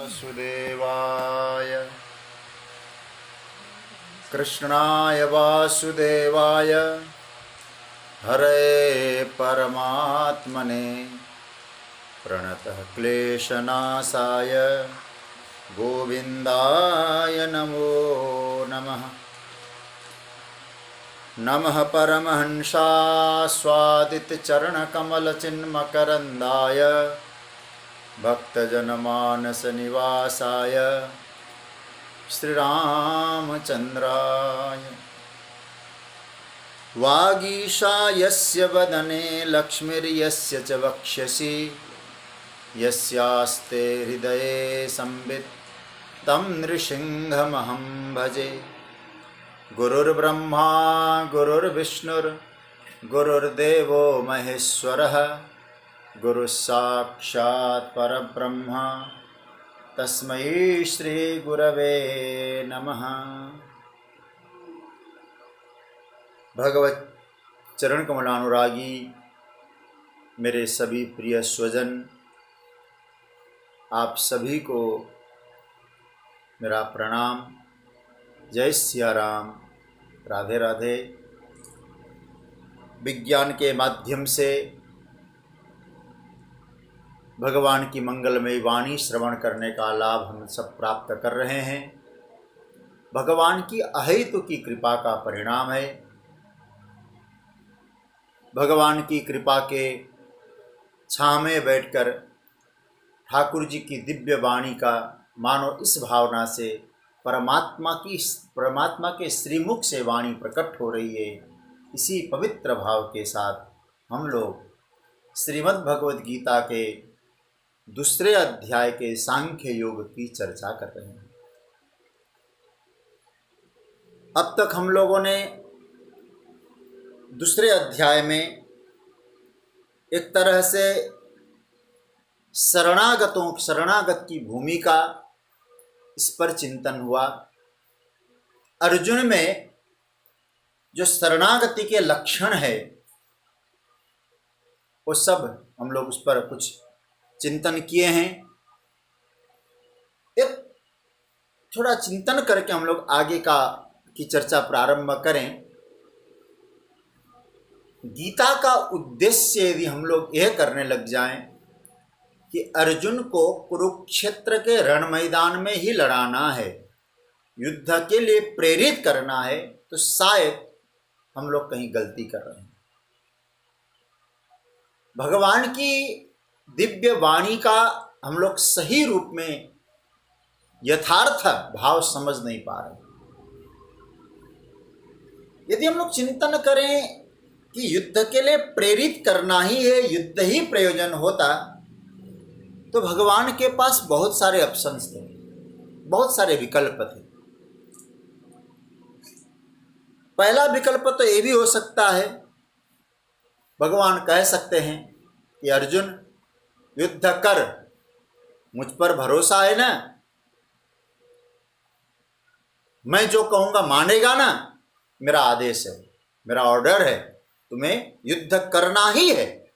वासुदेवाय कृष्णाय वासुदेवाय हरे परमात्मने प्रणतः क्लेशनाशाय गोविन्दाय नमो नमः। नमः परमहंसास्वादितचरणकमलचिन्मकरन्दाय भक्तजनमानसनिवासाय श्रीरामचन्द्राय। वागीशा यस्य वदने लक्ष्मीर्यस्य च वक्ष्यसि यस्यास्ते हृदये संवित् तं नृसिंहमहं भजे। गुरुर्ब्रह्मा गुरुर्विष्णुर्गुरुर्देवो महेश्वरः गुरुस्साक्षात् परब्रह्म तस्मै श्री गुरवे नमः। भगवत चरण कमलानुरागी मेरे सभी प्रिय स्वजन, आप सभी को मेरा प्रणाम। जय सिया राम, राधे राधे। विज्ञान के माध्यम से भगवान की मंगलमयी वाणी श्रवण करने का लाभ हम सब प्राप्त कर रहे हैं। भगवान की अहेतु की कृपा का परिणाम है। भगवान की कृपा के छाँव में बैठकर ठाकुर जी की दिव्य वाणी का मानो इस भावना से परमात्मा के श्रीमुख से वाणी प्रकट हो रही है। इसी पवित्र भाव के साथ हम लोग श्रीमद् भगवद गीता के दूसरे अध्याय के सांख्य योग की चर्चा कर रहे हैं। अब तक हम लोगों ने दूसरे अध्याय में एक तरह से शरणागत की भूमिका, इस पर चिंतन हुआ। अर्जुन में जो शरणागति के लक्षण है वो सब हम लोग उस पर कुछ चिंतन किए हैं। एक थोड़ा चिंतन करके हम लोग आगे की चर्चा प्रारंभ करें। गीता का उद्देश्य यदि हम लोग यह करने लग जाएं कि अर्जुन को कुरुक्षेत्र के रण मैदान में ही लड़ाना है, युद्ध के लिए प्रेरित करना है, तो शायद हम लोग कहीं गलती कर रहे हैं। भगवान की दिव्य वाणी का हम लोग सही रूप में यथार्थ भाव समझ नहीं पा रहे। यदि हम लोग चिंतन करें कि युद्ध के लिए प्रेरित करना ही है, युद्ध ही प्रयोजन होता, तो भगवान के पास बहुत सारे ऑप्शंस थे, बहुत सारे विकल्प थे। पहला विकल्प तो ये भी हो सकता है, भगवान कह सकते हैं कि अर्जुन युद्ध कर, मुझ पर भरोसा है ना, मैं जो कहूँगा मानेगा ना, मेरा आदेश है, मेरा ऑर्डर है, तुम्हें युद्ध करना ही है।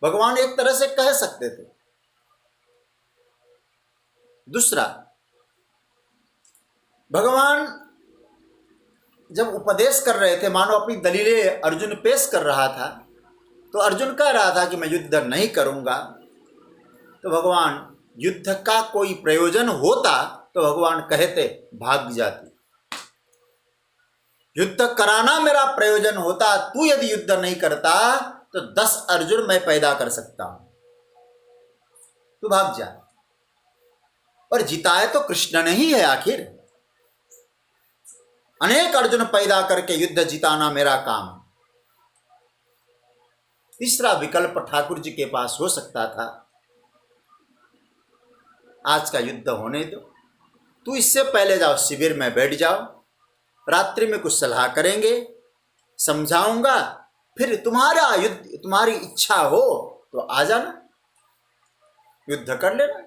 भगवान एक तरह से कह सकते थे। दूसरा, भगवान जब उपदेश कर रहे थे, मानो अपनी दलीलें अर्जुन पेश कर रहा था, तो अर्जुन कह रहा था कि मैं युद्ध नहीं करूंगा। तो भगवान युद्ध का कोई प्रयोजन होता तो भगवान कहते भाग जाती। युद्ध कराना मेरा प्रयोजन होता, तू यदि युद्ध नहीं करता तो 10 अर्जुन मैं पैदा कर सकता हूं, तू भाग जा। और जिताए तो कृष्ण ने ही है। आखिर अनेक अर्जुन पैदा करके युद्ध जिताना मेरा काम। तीसरा विकल्प ठाकुर जी के पास हो सकता था, आज का युद्ध होने दो, तू इससे पहले जाओ, शिविर में बैठ जाओ, रात्रि में कुछ सलाह करेंगे, समझाऊंगा, फिर तुम्हारा युद्ध, तुम्हारी इच्छा हो तो आ जाना, युद्ध कर लेना।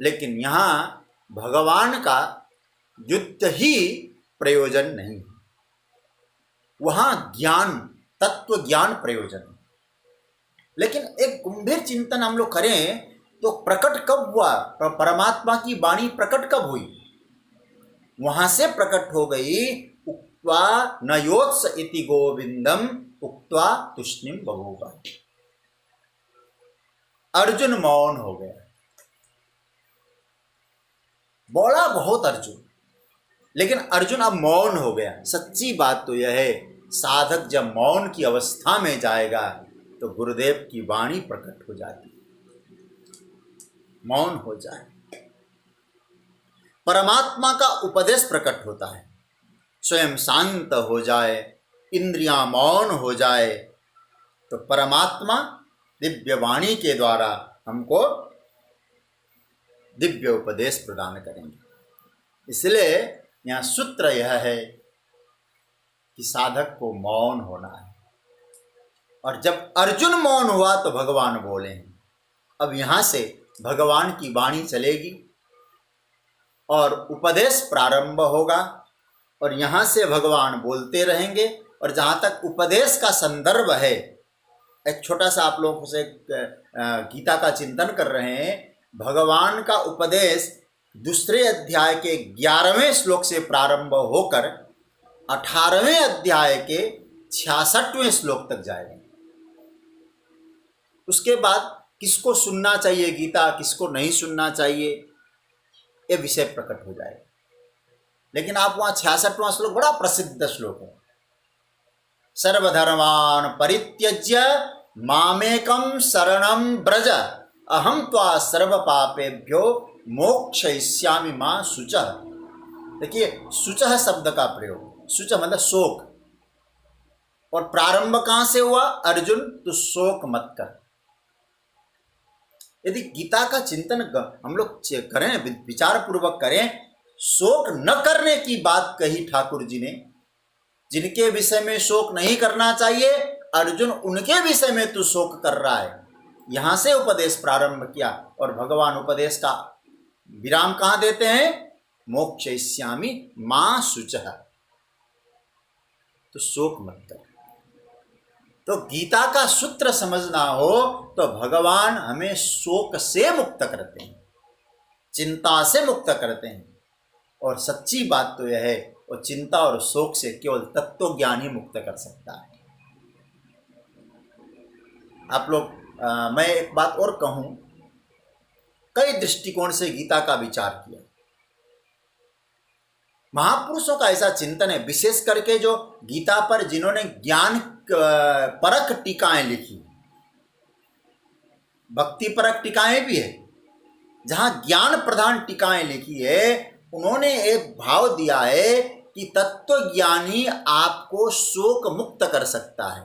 लेकिन यहां भगवान का युद्ध ही प्रयोजन नहीं है, वहां ज्ञान, तत्व ज्ञान प्रयोजन है। लेकिन एक गंभीर चिंतन हम लोग करें तो प्रकट कब हुआ? परमात्मा की वाणी प्रकट कब हुई? वहां से प्रकट हो गई। उक्त्वा नयोत्स इति गोविंदम उक्त्वा तुष्णिम बभूव। अर्जुन मौन हो गया, बोला बहुत अर्जुन, लेकिन अर्जुन अब मौन हो गया। सच्ची बात तो यह है, साधक जब मौन की अवस्था में जाएगा तो गुरुदेव की वाणी प्रकट हो जाती है। मौन हो जाए, परमात्मा का उपदेश प्रकट होता है। स्वयं शांत हो जाए, इंद्रियां मौन हो जाए, तो परमात्मा दिव्य वाणी के द्वारा हमको दिव्य उपदेश प्रदान करेंगे। इसलिए यहाँ सूत्र यह है कि साधक को मौन होना है। और जब अर्जुन मौन हुआ तो भगवान बोले हैं। अब यहाँ से भगवान की वाणी चलेगी और उपदेश प्रारंभ होगा, और यहाँ से भगवान बोलते रहेंगे। और जहाँ तक उपदेश का संदर्भ है, एक छोटा सा आप लोगों से गीता का चिंतन कर रहे हैं। भगवान का उपदेश दूसरे अध्याय के 11वें श्लोक से प्रारंभ होकर 18वें अध्याय के 66वें श्लोक तक जाएगा। उसके बाद किसको सुनना चाहिए गीता, किसको नहीं सुनना चाहिए, ये विषय प्रकट हो जाएगा। लेकिन आप वहाँ 66वां श्लोक बड़ा प्रसिद्ध श्लोक है। सर्वधर्मान् परित्यज्य मामेकं शरणं व्रज अहम त्वा सर्व पापेभ्यो मोक्षयिष्यामि मां शुचः। देखिए, शुचः शब्द का प्रयोग, शुच मतलब शोक, और प्रारंभ कहाँ से हुआ? अर्जुन तू शोक मत कर। यदि गीता का चिंतन हम लोग करें, विचार पूर्वक करें, शोक न करने की बात कही ठाकुर जी ने। जिनके विषय में शोक नहीं करना चाहिए, अर्जुन उनके विषय में तू शोक कर रहा है। यहां से उपदेश प्रारंभ किया, और भगवान उपदेश का विराम कहां देते हैं? मोक्षयिष्यामि मां शुचः, तो शोक मत कर। तो गीता का सूत्र समझना हो तो भगवान हमें शोक से मुक्त करते हैं, चिंता से मुक्त करते हैं। और सच्ची बात तो यह है, और चिंता और शोक से केवल तत्वज्ञान ही मुक्त कर सकता है। आप लोग मैं एक बात और कहूं, कई दृष्टिकोण से गीता का विचार किया। महापुरुषों का ऐसा चिंतन है, विशेष करके जो गीता पर जिन्होंने ज्ञान परक टीकाएं लिखी, भक्ति परक टीकाएं भी है, जहां ज्ञान प्रधान टीकाएं लिखी है, उन्होंने एक भाव दिया है कि तत्वज्ञानी आपको शोक मुक्त कर सकता है,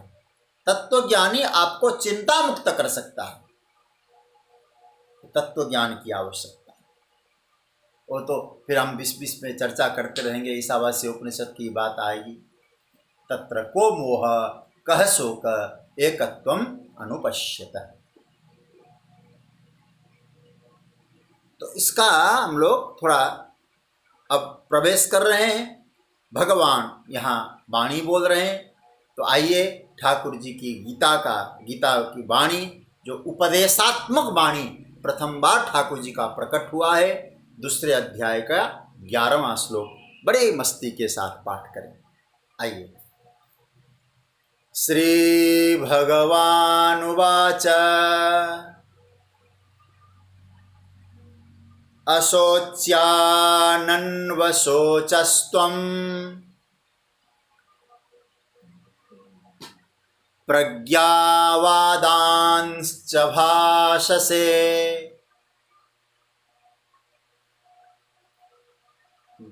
तत्वज्ञानी आपको चिंता मुक्त कर सकता है। तत्वज्ञान की आवश्यकता है। वो तो फिर हम बीच में चर्चा करते रहेंगे, ईशावास्य उपनिषद की बात आएगी। तत्र को मोह कह शोक एकत्वम अनुपश्यत। तो इसका हम लोग थोड़ा अब प्रवेश कर रहे हैं। भगवान यहाँ वाणी बोल रहे हैं, तो आइए ठाकुर जी की गीता की वाणी, जो उपदेशात्मक वाणी प्रथम बार ठाकुर जी का प्रकट हुआ है, दूसरे अध्याय का 11वां श्लोक बड़े मस्ती के साथ पाठ करें। आइए। श्री भगवानुवाच अशोच्यानन्वशोचस्त्वं प्रज्ञावादांश्च भाषसे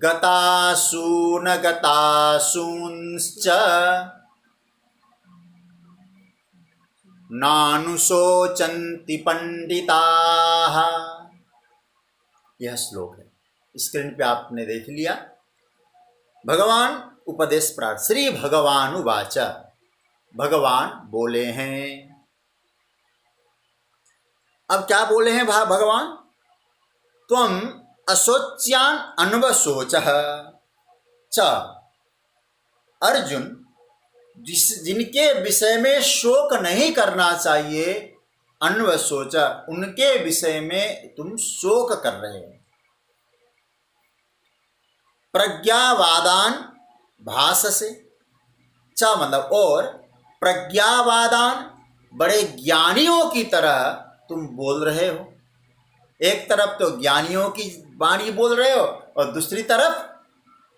गतासु न गतासूंश्च नानुशोचन्ति पंडिताः। यह श्लोक है, स्क्रीन पे आपने देख लिया। भगवान उपदेश प्रार्थ। श्री भगवान उवाच, भगवान बोले हैं। अब क्या बोले हैं भगवान? त्वम अशोच्यान अन्वशोचः च। अर्जुन, जिनके विषय में शोक नहीं करना चाहिए, अन्व सोचा, उनके विषय में तुम शोक कर रहे हो। प्रज्ञावादान भाससे, चा मतलब और, प्रज्ञावादान बड़े ज्ञानियों की तरह तुम बोल रहे हो। एक तरफ तो ज्ञानियों की वाणी बोल रहे हो और दूसरी तरफ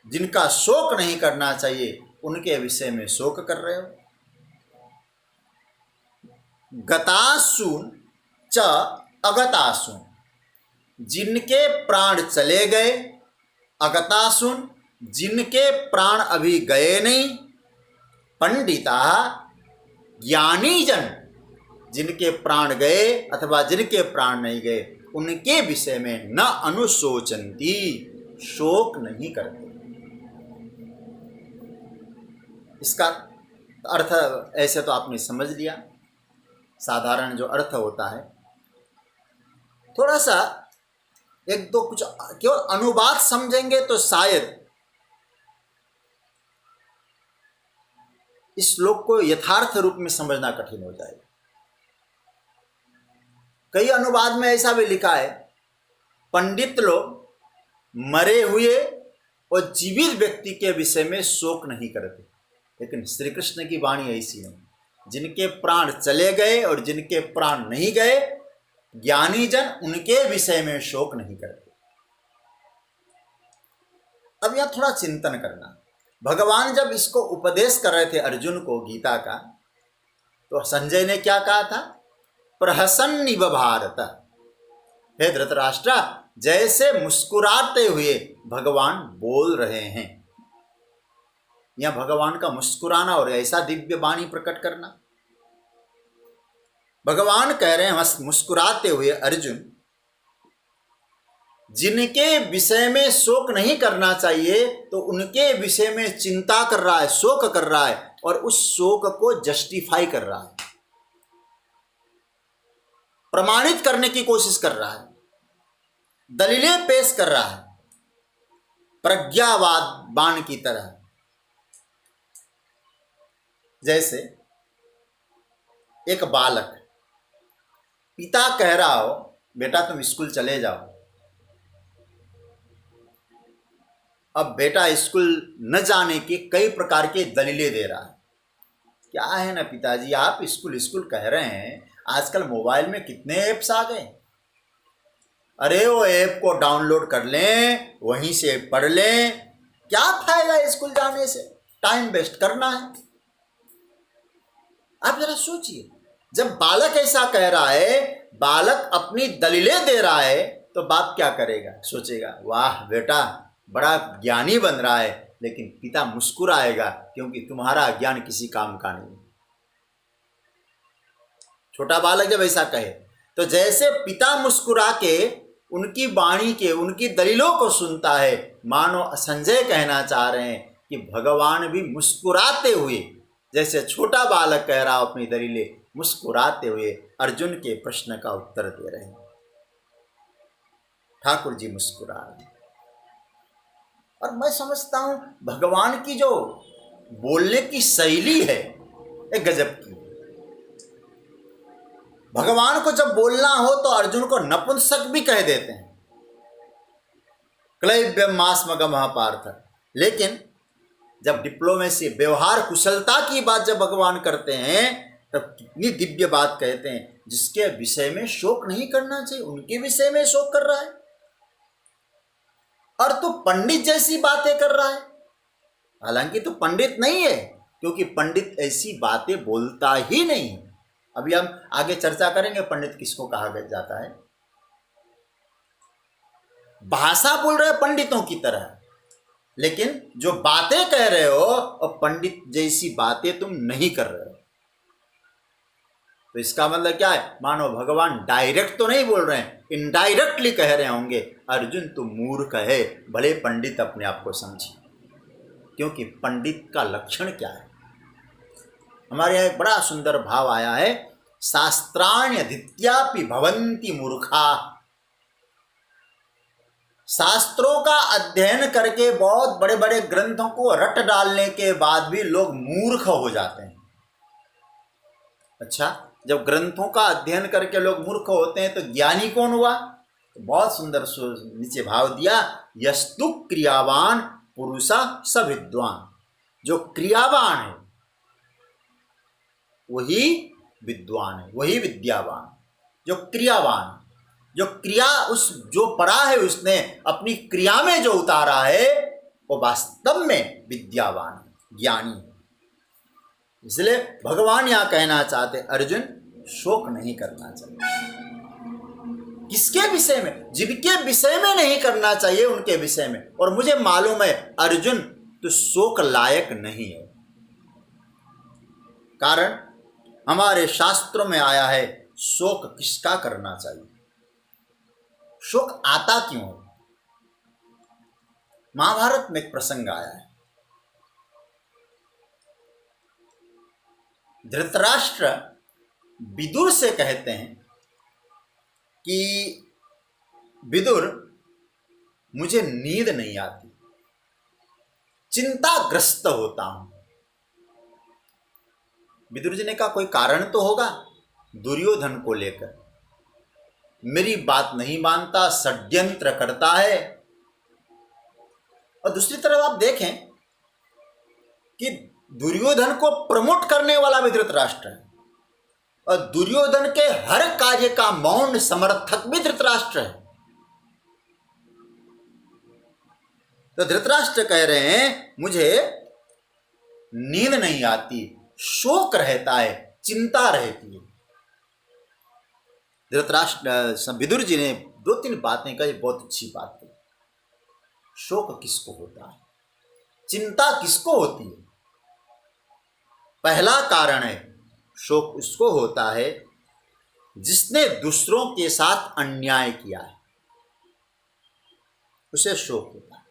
जिनका शोक नहीं करना चाहिए उनके विषय में शोक कर रहे हो। गतासून च अगतासून, जिनके प्राण चले गए, अगतासून जिनके प्राण अभी गए नहीं, पंडिता ज्ञानी जन जिनके प्राण गए अथवा जिनके प्राण नहीं गए उनके विषय में न अनुशोचंती, शोक नहीं करते। इसका अर्थ ऐसे तो आपने समझ लिया, साधारण जो अर्थ होता है। थोड़ा सा एक दो कुछ केवल अनुवाद समझेंगे तो शायद इस श्लोक को यथार्थ रूप में समझना कठिन हो जाएगा। कई अनुवाद में ऐसा भी लिखा है, पंडित लोग मरे हुए और जीवित व्यक्ति के विषय में शोक नहीं करते, लेकिन श्री कृष्ण की वाणी ऐसी नहीं। जिनके प्राण चले गए और जिनके प्राण नहीं गए, ज्ञानी जन उनके विषय में शोक नहीं करते। अब यहां थोड़ा चिंतन करना। भगवान जब इसको उपदेश कर रहे थे अर्जुन को गीता का, तो संजय ने क्या कहा था? प्रहसन्निव भारत, हे धृतराष्ट्र, जैसे मुस्कुराते हुए भगवान बोल रहे हैं। यह भगवान का मुस्कुराना और ऐसा दिव्य वाणी प्रकट करना। भगवान कह रहे हैं मुस्कुराते हुए, अर्जुन जिनके विषय में शोक नहीं करना चाहिए तो उनके विषय में चिंता कर रहा है, शोक कर रहा है और उस शोक को जस्टिफाई कर रहा है, प्रमाणित करने की कोशिश कर रहा है, दलीलें पेश कर रहा है, प्रज्ञावाद बाण की तरह। जैसे एक बालक, पिता कह रहा हो बेटा तुम स्कूल चले जाओ, अब बेटा स्कूल न जाने की कई प्रकार के दलीलें दे रहा है। क्या है ना पिताजी, आप स्कूल स्कूल कह रहे हैं, आजकल मोबाइल में कितने ऐप्स आ गए, अरे वो ऐप को डाउनलोड कर लें, वहीं से पढ़ लें, क्या फायदा स्कूल जाने से, टाइम वेस्ट करना है। आप जरा सोचिए, जब बालक ऐसा कह रहा है, बालक अपनी दलीलें दे रहा है, तो बाप क्या करेगा? सोचेगा वाह बेटा बड़ा ज्ञानी बन रहा है, लेकिन पिता मुस्कुराएगा क्योंकि तुम्हारा ज्ञान किसी काम का नहीं। छोटा बालक जब ऐसा कहे तो जैसे पिता मुस्कुरा के उनकी वाणी के, उनकी दलीलों को सुनता है, मानो संजय कहना चाह रहे हैं कि भगवान भी मुस्कुराते हुए, जैसे छोटा बालक कह रहा हो अपनी दलीलें, मुस्कुराते हुए अर्जुन के प्रश्न का उत्तर दे रहे हैं। ठाकुर जी मुस्कुरा रहे हैं। और मैं समझता हूं भगवान की जो बोलने की शैली है एक गजब की। भगवान को जब बोलना हो तो अर्जुन को नपुंसक भी कह देते हैं, क्लैब्यम मास्मगमः पार्थ। लेकिन जब डिप्लोमेसी, व्यवहार कुशलता की बात जब भगवान करते हैं तब कितनी दिव्य बात कहते हैं, जिसके विषय में शोक नहीं करना चाहिए उनके विषय में शोक कर रहा है। और तू पंडित जैसी बातें कर रहा है, हालांकि तू पंडित नहीं है, क्योंकि पंडित ऐसी बातें बोलता ही नहीं। अभी हम आगे चर्चा करेंगे पंडित किसको कहा जाता है। भाषा बोल रहे पंडितों की तरह, लेकिन जो बातें कह रहे हो और पंडित जैसी बातें तुम नहीं कर रहे हो। तो इसका मतलब क्या है? मानो भगवान डायरेक्ट तो नहीं बोल रहे हैं, इनडायरेक्टली कह रहे होंगे अर्जुन तू मूर्ख है, भले पंडित अपने आप को समझे। क्योंकि पंडित का लक्षण क्या है? हमारे यहाँ एक बड़ा सुंदर भाव आया है, शास्त्राण्यधीत्यापि भवन्ति मूर्खा। शास्त्रों का अध्ययन करके बहुत बड़े बड़े ग्रंथों को रट डालने के बाद भी लोग मूर्ख हो जाते हैं। अच्छा, जब ग्रंथों का अध्ययन करके लोग मूर्ख होते हैं तो ज्ञानी कौन हुआ? तो बहुत सुंदर नीचे भाव दिया, यस्तु क्रियावान पुरुषा स विद्वान। जो क्रियावान है वही विद्वान है, वही विद्यावान। जो क्रियावान, जो क्रिया उस जो पढ़ा है उसने अपनी क्रिया में जो उतारा है वो वास्तव में विद्यावान है, ज्ञानी है। इसलिए भगवान यहाँ कहना चाहते अर्जुन शोक नहीं करना चाहिए। किसके विषय में? जिनके विषय में नहीं करना चाहिए उनके विषय में। और मुझे मालूम है अर्जुन तो शोक लायक नहीं है। कारण हमारे शास्त्रों में आया है शोक किसका करना चाहिए, शोक आता क्यों है। महाभारत में एक प्रसंग आया है। धृतराष्ट्र विदुर से कहते हैं कि विदुर मुझे नींद नहीं आती, चिंताग्रस्त होता हूं। विदुर जी ने कहा कोई कारण तो होगा। दुर्योधन को लेकर मेरी बात नहीं मानता, षड्यंत्र करता है। और दूसरी तरफ आप देखें कि दुर्योधन को प्रमोट करने वाला भी धृतराष्ट्र है और दुर्योधन के हर कार्य का मौन समर्थक भी धृतराष्ट्र है। तो धृतराष्ट्र कह रहे हैं मुझे नींद नहीं आती, शोक रहता है, चिंता रहती है। धृतराष्ट्र विदुर जी ने 2-3 बातें कही, बहुत अच्छी बात है। शोक किसको होता है, चिंता किसको होती है? पहला कारण है शोक उसको होता है जिसने दूसरों के साथ अन्याय किया है, उसे शोक होता है।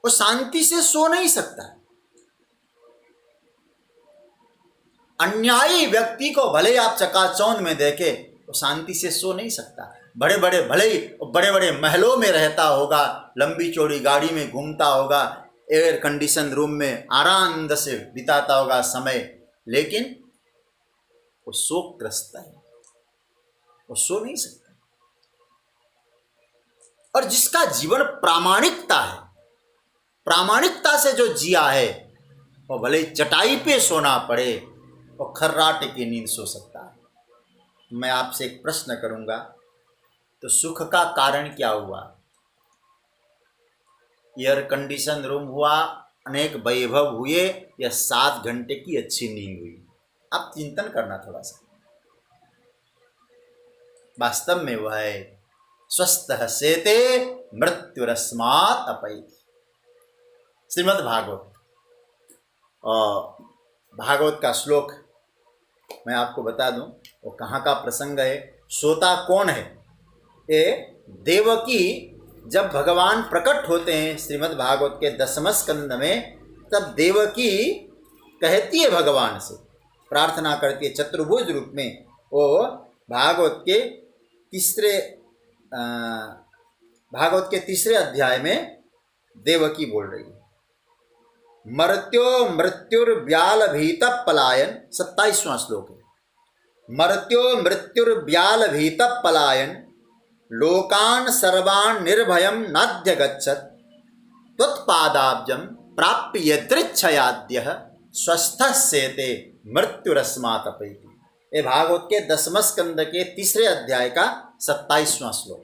वो शांति से सो नहीं सकता। अन्यायी व्यक्ति को भले आप चकाचौंध में देखें, वो शांति से सो नहीं सकता। बड़े बड़े भले ही बड़े बड़े महलों में रहता होगा, लंबी चौड़ी गाड़ी में घूमता होगा, एयर कंडीशन रूम में आराम से बिताता होगा समय, लेकिन वो शोकग्रस्त है, वो सो नहीं सकता। और जिसका जीवन प्रामाणिकता है, प्रामाणिकता से जो जिया है, वो भले चटाई पे सोना पड़े, वो खर्राटे की नींद सो सकता है। मैं आपसे एक प्रश्न करूंगा, तो सुख का कारण क्या हुआ? एयर कंडीशन रूम हुआ, अनेक वैभव हुए, या 7 घंटे की अच्छी नींद हुई? आप चिंतन करना थोड़ा सा। वास्तव में वह है स्वस्थ सेते मृत्युरस्मात् अपैति। श्रीमद् भागवत और भागवत का श्लोक मैं आपको बता दूं, वो कहाँ का प्रसंग है। सोता कौन है? ये देवकी जब भगवान प्रकट होते हैं श्रीमद् भागवत के 10वें स्कंद में, तब देवकी कहती है भगवान से, प्रार्थना करती है चतुर्भुज रूप में। वो भागवत के तीसरे अध्याय में देवकी बोल रही है, मर्त्यो मृत्युर्व्याल भीत पलायन, 27वां श्लोक है। मर्त्यो मृत्युर्व्याल भीत पलायन लोकान सर्वान निर्भयम नाद्य गच्छत त्वत्पादाब्जम प्राप्य यदृच्छयाद्यः स्वस्थः सेते मृत्युरस्मात् अपैति। ये भागवत के 10वें स्कंद के तीसरे अध्याय का 27वां श्लोक।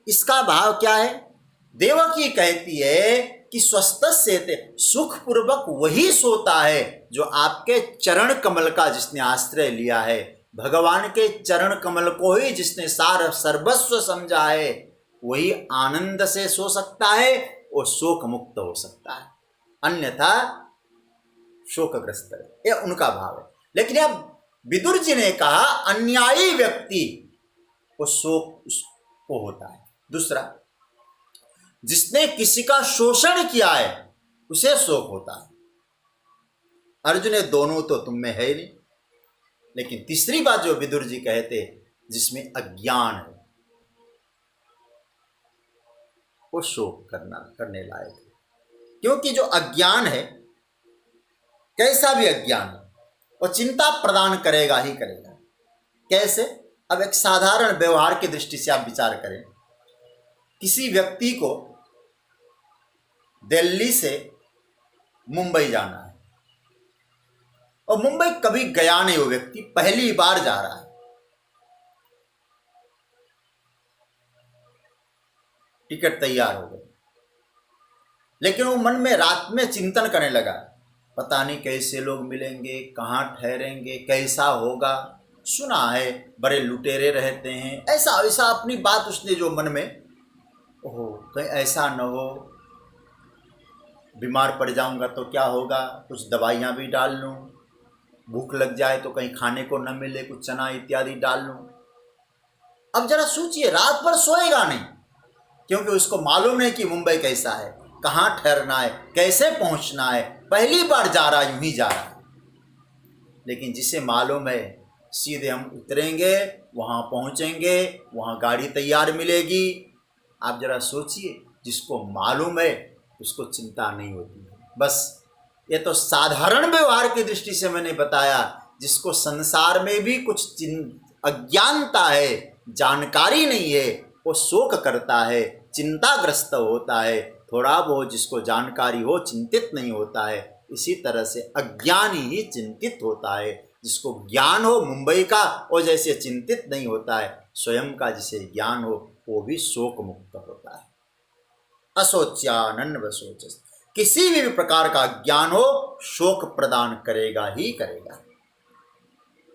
इसका भाव क्या है? देवकी कहती है कि स्वस्थ सेते, सुखपूर्वक वही सोता है जो आपके चरण कमल का जिसने आश्रय लिया है, भगवान के चरण कमल को ही जिसने सार सर्वस्व समझा है, वही आनंद से सो सकता है और शोक मुक्त हो सकता है, अन्यथा शोकग्रस्त है। यह उनका भाव है। लेकिन अब विदुर जी ने कहा अन्यायी व्यक्ति को शोक उसको होता है। दूसरा, जिसने किसी का शोषण किया है उसे शोक होता है। अर्जुन ने दोनों तो तुम में है ही नहीं। लेकिन तीसरी बात जो विदुर जी कहते, जिसमें अज्ञान है, वो शोक करने लायक है। क्योंकि जो अज्ञान है कैसा भी अज्ञान हो, वो चिंता प्रदान करेगा ही करेगा। कैसे? अब एक साधारण व्यवहार की दृष्टि से आप विचार करें। किसी व्यक्ति को दिल्ली से मुंबई जाना है और मुंबई कभी गया नहीं, वो व्यक्ति पहली बार जा रहा है। टिकट तैयार हो गई, लेकिन वो मन में रात में चिंतन करने लगा, पता नहीं कैसे लोग मिलेंगे, कहाँ ठहरेंगे, कैसा होगा। सुना है बड़े लुटेरे रहते हैं, ऐसा ऐसा अपनी बात उसने जो मन में, ओहो कहीं ऐसा न हो, बीमार पड़ जाऊंगा तो क्या होगा, कुछ दवाइयाँ भी डाल लूँ, भूख लग जाए तो कहीं खाने को न मिले, कुछ चना इत्यादि डाल लूँ। अब जरा सोचिए, रात भर सोएगा नहीं, क्योंकि उसको मालूम नहीं कि मुंबई कैसा है, कहाँ ठहरना है, कैसे पहुँचना है, पहली बार जा रहा, यूं ही जा रहा। लेकिन जिसे मालूम है सीधे हम उतरेंगे, वहाँ पहुँचेंगे, वहाँ गाड़ी तैयार मिलेगी। आप जरा सोचिए, जिसको मालूम है उसको चिंता नहीं होती है। बस ये तो साधारण व्यवहार की दृष्टि से मैंने बताया। जिसको संसार में भी कुछ अज्ञानता है, जानकारी नहीं है, वो शोक करता है, चिंताग्रस्त होता है। थोड़ा बहुत जिसको जानकारी हो, चिंतित नहीं होता है। इसी तरह से अज्ञानी ही चिंतित होता है। जिसको ज्ञान हो मुंबई का, वो जैसे चिंतित नहीं होता है। स्वयं का जिसे ज्ञान हो, वो भी शोक मुक्त होता है। अशोच्यानन्व शोचस्, किसी भी प्रकार का ज्ञान हो शोक प्रदान करेगा ही करेगा।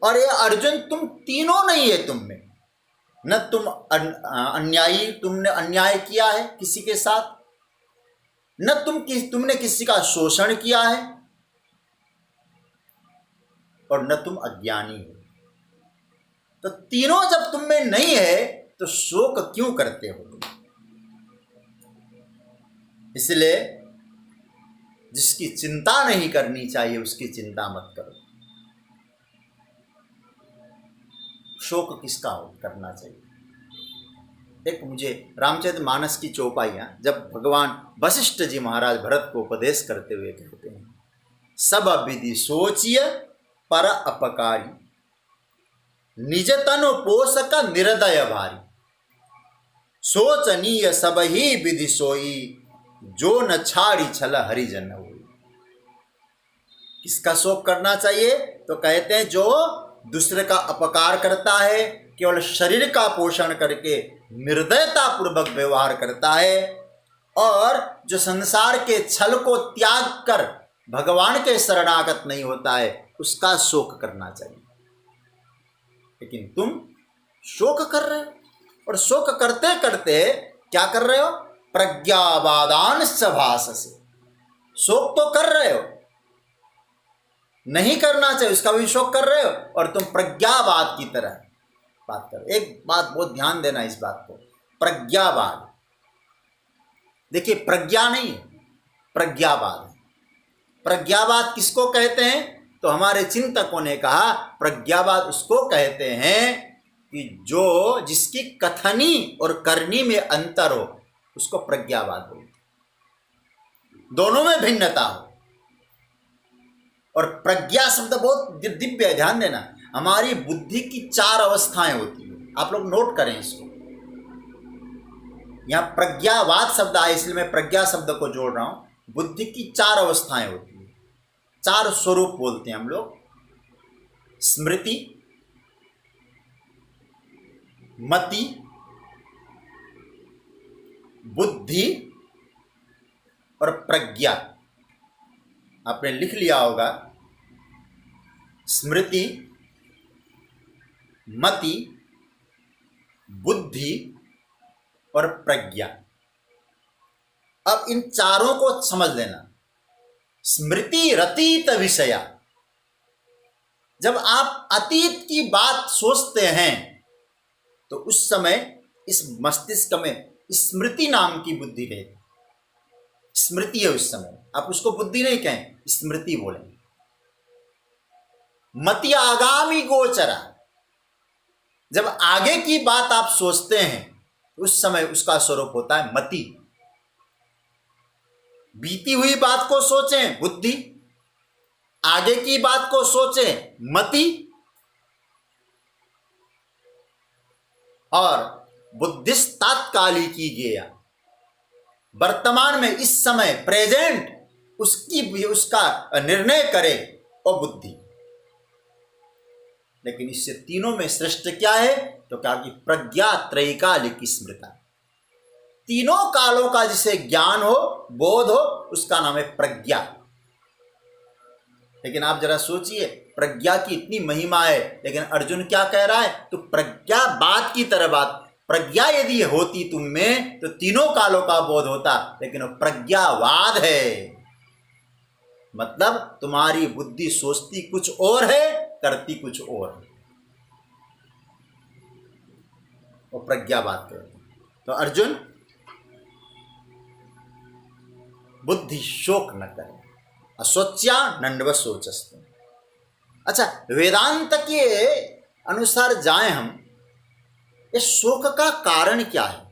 और ये अर्जुन, तुम तीनों नहीं है तुम में। न तुम अन्यायी, तुमने अन्याय किया है किसी के साथ, न तुमने किसी का शोषण किया है, और न तुम अज्ञानी हो। तो तीनों जब तुम में नहीं है तो शोक क्यों करते हो? इसलिए जिसकी चिंता नहीं करनी चाहिए उसकी चिंता मत करो। शोक किसका करना चाहिए? एक मुझे रामचरितमानस की चौपाइयाँ, जब भगवान वशिष्ठ जी महाराज भरत को उपदेश करते हुए कहते हैं, सब विधि सोचिय पर अपकारी, निज तनु पोषक निर्दय भारी, सोचनीय सब ही विधि सोई, जो न छाड़ी छल हरिजन होई। किसका शोक करना चाहिए? तो कहते हैं जो दूसरे का अपकार करता है, केवल शरीर का पोषण करके निर्दयता पूर्वक व्यवहार करता है, और जो संसार के छल को त्याग कर भगवान के शरणागत नहीं होता है, उसका शोक करना चाहिए। लेकिन तुम शोक कर रहे हो, और शोक करते करते क्या कर रहे हो? प्रज्ञावादान सभास से शोक तो कर रहे हो, नहीं करना चाहिए उसका भी शोक कर रहे हो, और तुम प्रज्ञावाद की तरह बात करो। एक बात बहुत ध्यान देना इस बात को, प्रज्ञावाद, देखिए प्रज्ञा नहीं है, प्रज्ञावाद है। प्रज्ञावाद किसको कहते हैं? तो हमारे चिंतकों ने कहा प्रज्ञावाद उसको कहते हैं कि जो जिसकी कथनी और करनी में अंतर हो, उसको प्रज्ञावाद बोलते हैं। दोनों में भिन्नता हो। और प्रज्ञा शब्द बहुत दिव्य है, ध्यान देना। हमारी बुद्धि की 4 अवस्थाएं होती हैं, आप लोग नोट करें इसको। यहाँ प्रज्ञावाद शब्द आया इसलिए मैं प्रज्ञा शब्द को जोड़ रहा हूं। बुद्धि की 4 अवस्थाएं होती हैं, 4 स्वरूप बोलते हैं हम लोग। स्मृति, मति, बुद्धि और प्रज्ञा। आपने लिख लिया होगा, स्मृति, मति, बुद्धि और प्रज्ञा। अब इन चारों को समझ लेना। स्मृति रतीत विषया, जब आप अतीत की बात सोचते हैं तो उस समय इस मस्तिष्क में स्मृति नाम की बुद्धि रहती, स्मृति है उस समय। आप उसको बुद्धि नहीं कहें, स्मृति बोलें। मति आगामी गोचरा, जब आगे की बात आप सोचते हैं उस समय उसका स्वरूप होता है मति। बीती हुई बात को सोचें, बुद्धि। आगे की बात को सोचें, मति, और बुद्धिस्तात्कालिकी गेया, वर्तमान में इस समय प्रेजेंट उसका निर्णय करे, और बुद्धि। लेकिन इससे तीनों में श्रेष्ठ क्या है? तो क्या कि प्रज्ञा त्रैकालिक स्मृता, तीनों कालों का जिसे ज्ञान हो, बोध हो, उसका नाम है प्रज्ञा। लेकिन आप जरा सोचिए, प्रज्ञा की इतनी महिमा है, लेकिन अर्जुन क्या कह रहा है? तो प्रज्ञा बात की तरह बात, प्रज्ञा यदि होती तुम में तो तीनों कालों का बोध होता, लेकिन प्रज्ञावाद है, मतलब तुम्हारी बुद्धि सोचती कुछ और है, करती कुछ और है, वो प्रज्ञावाद कहते हैं। तो अर्जुन, बुद्धि शोक न करे, असोच्या नंडव सोचस्तु। अच्छा, वेदांत के अनुसार जाएं हम, ये शोक का कारण क्या है?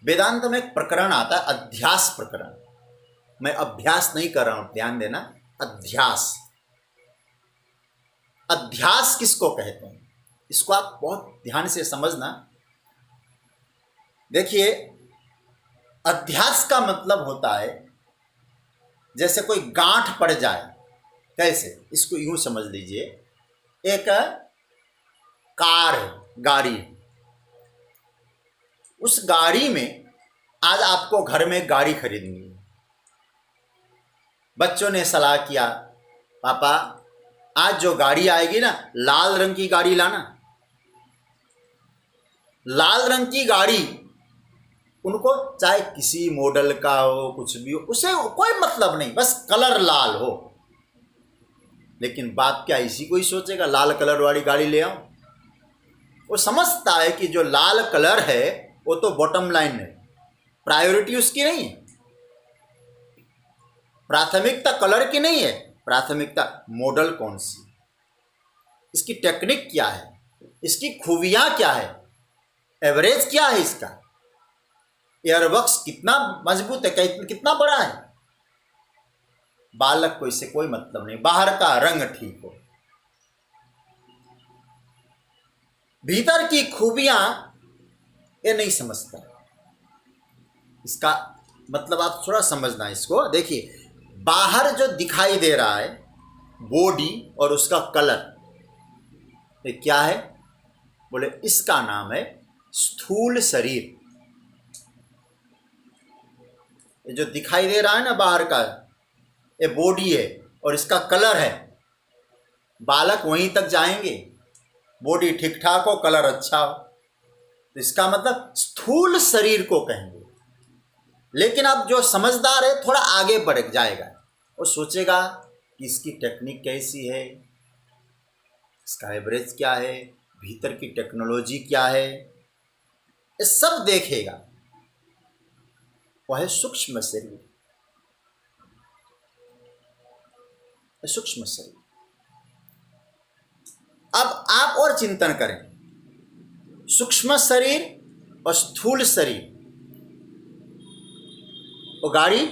वेदांत में एक प्रकरण आता है, अध्यास प्रकरण। मैं अभ्यास नहीं कर रहा हूं, ध्यान देना, अध्यास। अध्यास किसको कहते हैं? इसको आप बहुत ध्यान से समझना। देखिए, अध्यास का मतलब होता है जैसे कोई गांठ पड़ जाए, कैसे? इसको यूं समझ लीजिए, एक कार है, गाड़ी, उस गाड़ी में आज आपको घर में गाड़ी खरीदनी है। बच्चों ने सलाह किया, पापा आज जो गाड़ी आएगी ना, लाल रंग की गाड़ी लाना। लाल रंग की गाड़ी उनको चाहे किसी मॉडल का हो, कुछ भी हो, उसे कोई मतलब नहीं, बस कलर लाल हो। लेकिन बाप क्या इसी को ही सोचेगा लाल कलर वाली गाड़ी ले आओ? वो समझता है कि जो लाल कलर है वो तो बॉटम लाइन है, प्रायोरिटी उसकी नहीं है, प्राथमिकता कलर की नहीं है, प्राथमिकता मॉडल कौन सी, इसकी टेक्निक क्या है, इसकी खूबियां क्या है, एवरेज क्या है इसका, एयरबॉक्स कितना मजबूत है, कितना बड़ा है। बालक को इससे कोई मतलब नहीं, बाहर का रंग ठीक हो, भीतर की खूबियां ये नहीं समझता। इसका मतलब आप थोड़ा समझना इसको। देखिए, बाहर जो दिखाई दे रहा है बॉडी और उसका कलर, ये क्या है? बोले इसका नाम है स्थूल शरीर। ये जो दिखाई दे रहा है ना बाहर का, ये बॉडी है और इसका कलर है। बालक वहीं तक जाएंगे, बॉडी ठीक ठाक हो, कलर अच्छा हो, तो इसका मतलब स्थूल शरीर को कहेंगे। लेकिन अब जो समझदार है थोड़ा आगे बढ़ जाएगा और सोचेगा कि इसकी टेक्निक कैसी है, इसका एवरेज क्या है, भीतर की टेक्नोलॉजी क्या है, ये सब देखेगा। वह है सूक्ष्म शरीर, सूक्ष्म शरीर। अब आप और चिंतन करें, सूक्ष्म शरीर और स्थूल शरीर, वो गाड़ी,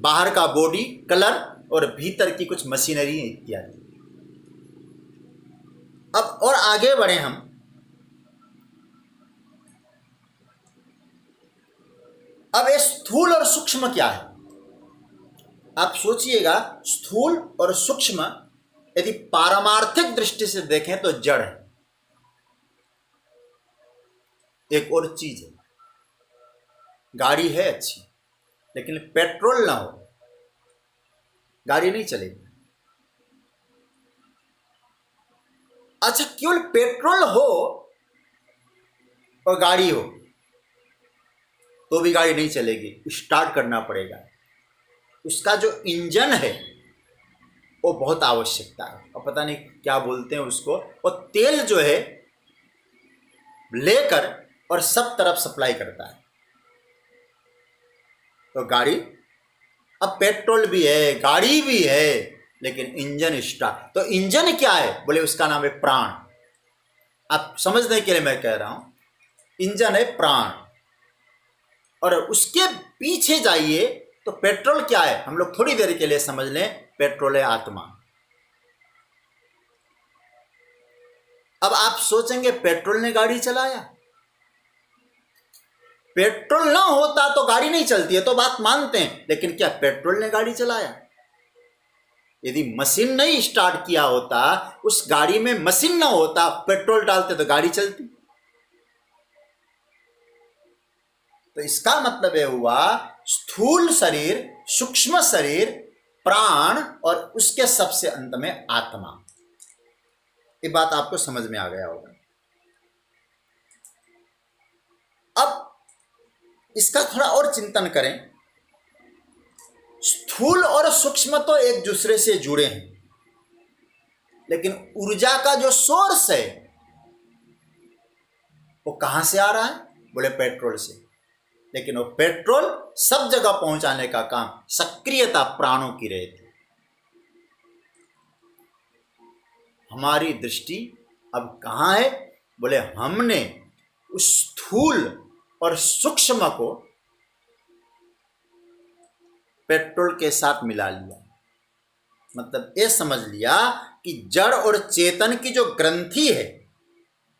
बाहर का बॉडी, कलर और भीतर की कुछ मशीनरी इत्यादि। अब और आगे बढ़े हम, अब ये स्थूल और सूक्ष्म क्या है? आप सोचिएगा, स्थूल और सूक्ष्म यदि पारमार्थिक दृष्टि से देखें तो जड़ है, एक और चीज है। गाड़ी है अच्छी, लेकिन पेट्रोल ना हो गाड़ी नहीं चलेगी। अच्छा, केवल पेट्रोल हो और गाड़ी हो तो भी गाड़ी नहीं चलेगी, स्टार्ट करना पड़ेगा। उसका जो इंजन है वो बहुत आवश्यकता है, और पता नहीं क्या बोलते हैं उसको, और तेल जो है लेकर और सब तरफ सप्लाई करता है। तो गाड़ी, अब पेट्रोल भी है, गाड़ी भी है, लेकिन इंजन स्टार्ट, तो इंजन क्या है? बोले उसका नाम है प्राण। आप समझने के लिए मैं कह रहा हूं, इंजन है प्राण। और उसके पीछे जाइए तो पेट्रोल क्या है, हम लोग थोड़ी देर के लिए समझ लें, पेट्रोल है आत्मा। अब आप सोचेंगे पेट्रोल ने गाड़ी चलाया, पेट्रोल ना होता तो गाड़ी नहीं चलती है, तो बात मानते हैं, लेकिन क्या पेट्रोल ने गाड़ी चलाया? यदि मशीन नहीं स्टार्ट किया होता, उस गाड़ी में मशीन ना होता, पेट्रोल डालते तो गाड़ी चलती। तो इसका मतलब यह हुआ, स्थूल शरीर, सूक्ष्म शरीर, प्राण और उसके सबसे अंत में आत्मा। ये बात आपको समझ में आ गया होगा। अब इसका थोड़ा और चिंतन करें। स्थूल और सूक्ष्म तो एक दूसरे से जुड़े हैं, लेकिन ऊर्जा का जो सोर्स है वो कहां से आ रहा है? बोले पेट्रोल से। लेकिन वो पेट्रोल सब जगह पहुंचाने का काम सक्रियता प्राणों की रहती। हमारी दृष्टि अब कहां है? बोले हमने उस स्थूल और सूक्ष्म को पेट्रोल के साथ मिला लिया। मतलब ये समझ लिया कि जड़ और चेतन की जो ग्रंथि है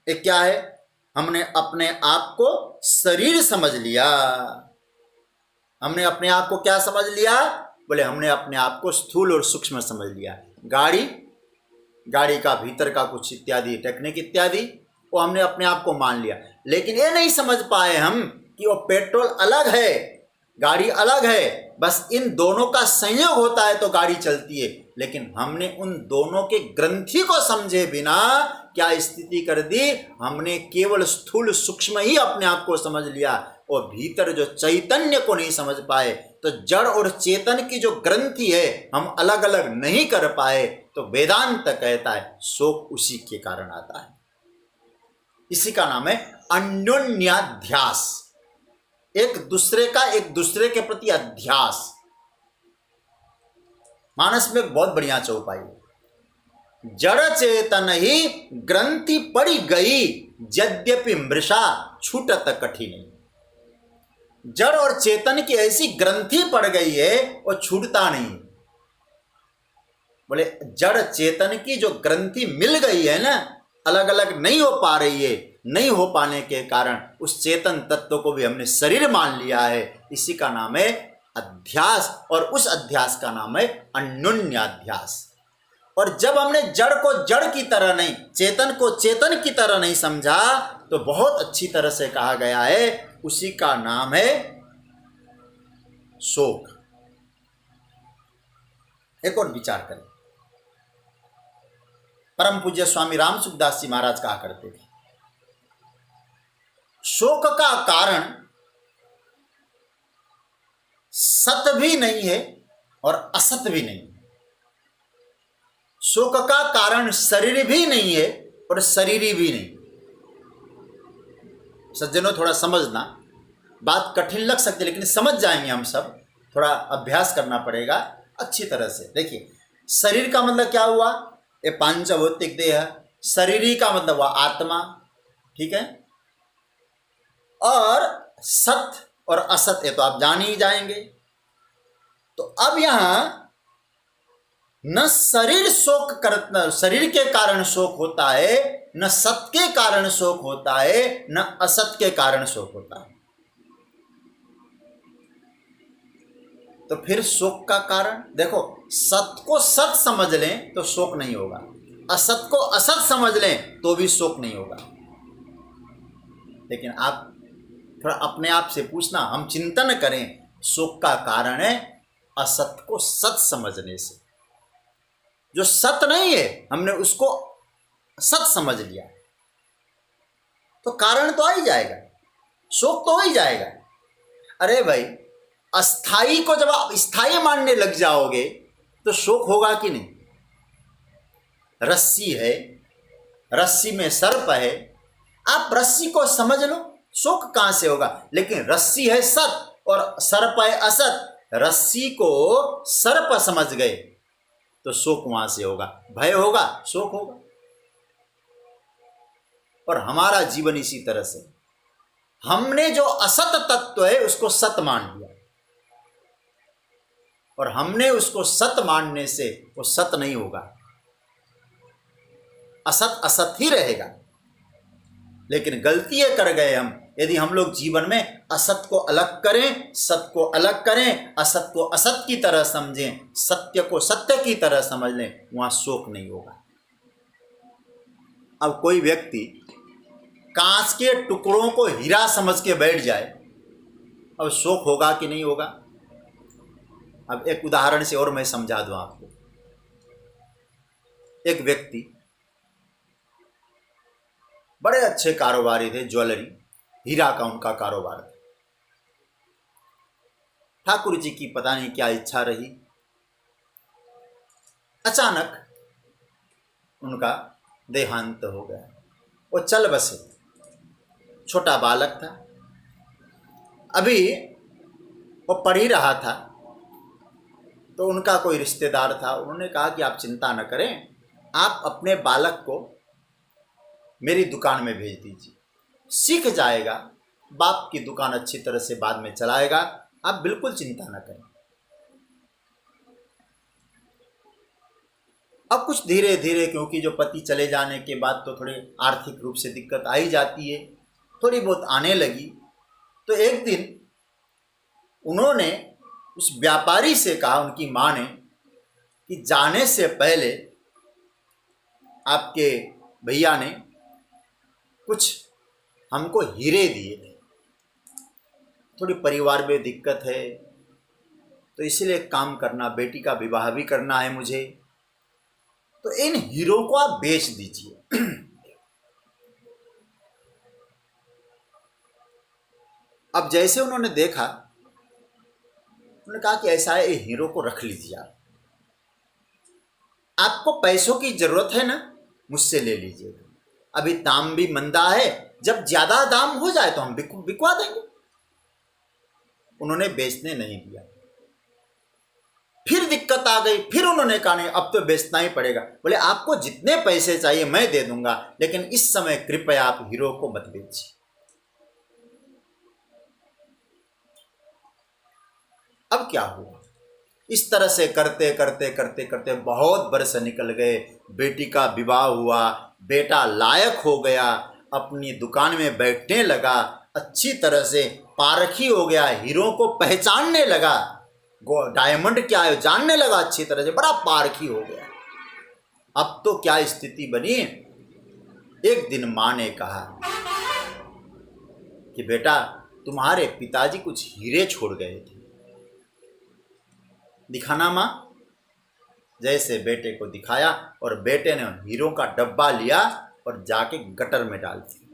ये क्या है? हमने अपने आप को शरीर समझ लिया। हमने अपने आप को क्या समझ लिया? बोले हमने अपने आप को स्थूल और सूक्ष्म समझ लिया। गाड़ी का भीतर का कुछ इत्यादि टेक्निक इत्यादि वो हमने अपने आप को मान लिया, लेकिन ये नहीं समझ पाए हम कि वो पेट्रोल अलग है, गाड़ी अलग है। बस इन दोनों का संयोग होता है तो गाड़ी चलती है। लेकिन हमने उन दोनों के ग्रंथि को समझे बिना क्या स्थिति कर दी? हमने केवल स्थूल सूक्ष्म ही अपने आप को समझ लिया और भीतर जो चैतन्य को नहीं समझ पाए। तो जड़ और चेतन की जो ग्रंथि है हम अलग अलग नहीं कर पाए। तो वेदांत कहता है शोक उसी के कारण आता है। इसी का नाम है अन्योन्याध्यास, एक दूसरे के प्रति अध्यास। मानस में बहुत बढ़िया चौपाई है। जड़ चेतन ही ग्रंथि पड़ी गई, यद्यपि मृषा छूटत कठिन। जड़ और चेतन की ऐसी ग्रंथि पड़ गई है वो छूटता नहीं। बोले जड़ चेतन की जो ग्रंथि मिल गई है ना, अलग अलग नहीं हो पा रही है। नहीं हो पाने के कारण उस चेतन तत्व को भी हमने शरीर मान लिया है। इसी का नाम है अध्यास, और उस अध्यास का नाम है अन्योन्याध्यास। और जब हमने जड़ को जड़ की तरह नहीं, चेतन को चेतन की तरह नहीं समझा, तो बहुत अच्छी तरह से कहा गया है उसी का नाम है शोक। एक और विचार करें। परम पूज्य स्वामी राम सुखदास जी महाराज कहा करते थे, शोक का कारण सत भी नहीं है और असत भी नहीं। शोक का कारण शरीर भी नहीं है और शरीरी भी नहीं। सज्जनों थोड़ा समझना, बात कठिन लग सकती है लेकिन समझ जाएंगे हम सब। थोड़ा अभ्यास करना पड़ेगा अच्छी तरह से। देखिए, शरीर का मतलब क्या हुआ? ये पांचभौतिक देह। शरीरी का मतलब हुआ आत्मा, ठीक है। और सत और असत ये तो आप जान ही जाएंगे। तो अब यहां न शरीर शोक करता, शरीर के कारण शोक होता है, न सत के कारण शोक होता है, न असत के कारण शोक होता है। तो फिर शोक का कारण देखो, सत को सत समझ लें तो शोक नहीं होगा, असत को असत समझ लें तो भी शोक नहीं होगा। लेकिन आप थोड़ा अपने आप से पूछना, हम चिंतन करें, शोक का कारण है असत को सत समझने से। जो सत नहीं है हमने उसको सत समझ लिया, तो कारण तो आ ही जाएगा, शोक तो हो ही जाएगा। अरे भाई, अस्थाई को जब आप स्थायी मानने लग जाओगे तो शोक होगा कि नहीं? रस्सी है, रस्सी में सर्प है, आप रस्सी को समझ लो, शोक कहां से होगा? लेकिन रस्सी है सत और सर्प है असत। रस्सी को सर्प समझ गए तो शोक वहां से होगा, भय होगा, शोक होगा। और हमारा जीवन इसी तरह से, हमने जो असत तत्व है उसको सत मान लिया। और हमने उसको सत मानने से वो सत नहीं होगा, असत असत ही रहेगा। लेकिन गलती ये कर गए हम, यदि हम लोग जीवन में असत को अलग करें, सत को अलग करें, असत को असत की तरह समझें, सत्य को सत्य की तरह समझ लें, वहाँ शोक नहीं होगा। अब कोई व्यक्ति कांच के टुकड़ों को हीरा समझ के बैठ जाए, अब शोक होगा कि नहीं होगा? अब एक उदाहरण से और मैं समझा दूं आपको। एक व्यक्ति बड़े अच्छे कारोबारी थे, ज्वेलरी, हीरा का उनका कारोबार था। ठाकुर जी की पता नहीं क्या इच्छा रही, अचानक उनका देहांत हो गया। वो चल बसे, छोटा बालक था, अभी वो पढ़ ही रहा था। तो उनका कोई रिश्तेदार था, उन्होंने कहा कि आप चिंता न करें, आप अपने बालक को मेरी दुकान में भेज दीजिए, सीख जाएगा, बाप की दुकान अच्छी तरह से बाद में चलाएगा, आप बिल्कुल चिंता न करें। अब कुछ धीरे धीरे, क्योंकि जो पति चले जाने के बाद तो थोड़ी आर्थिक रूप से दिक्कत आ ही जाती है, थोड़ी बहुत आने लगी। तो एक दिन उन्होंने उस व्यापारी से कहा, उनकी माँ ने, कि जाने से पहले आपके भैया ने कुछ हमको हीरे दिए थे, थोड़ी परिवार में दिक्कत है, तो इसलिए एक काम करना, बेटी का विवाह भी करना है मुझे, तो इन हीरों को आप बेच दीजिए। अब जैसे उन्होंने देखा, उन्होंने कहा कि ऐसा है, ये हीरो को रख लीजिए, आपको पैसों की जरूरत है ना, मुझसे ले लीजिएगा, अभी दाम भी मंदा है, जब ज्यादा दाम हो जाए तो हम बिकवा देंगे। उन्होंने बेचने नहीं दिया। फिर दिक्कत आ गई, फिर उन्होंने कहा नहीं, अब तो बेचना ही पड़ेगा। बोले आपको जितने पैसे चाहिए मैं दे दूंगा, लेकिन इस समय कृपया आप हीरो को मत बेचिए। अब क्या हुआ, इस तरह से करते करते करते करते बहुत वर्ष निकल गए। बेटी का विवाह हुआ, बेटा लायक हो गया, अपनी दुकान में बैठने लगा, अच्छी तरह से पारखी हो गया, हीरो को पहचानने लगा, डायमंड क्या है जानने लगा अच्छी तरह से, बड़ा पारखी हो गया। अब तो क्या स्थिति बनी, एक दिन माँ ने कहा कि बेटा तुम्हारे पिताजी कुछ हीरे छोड़ गए थे, दिखाना माँ। जैसे बेटे को दिखाया, और बेटे ने हीरो का डब्बा लिया और जाके गटर में डाल दिया।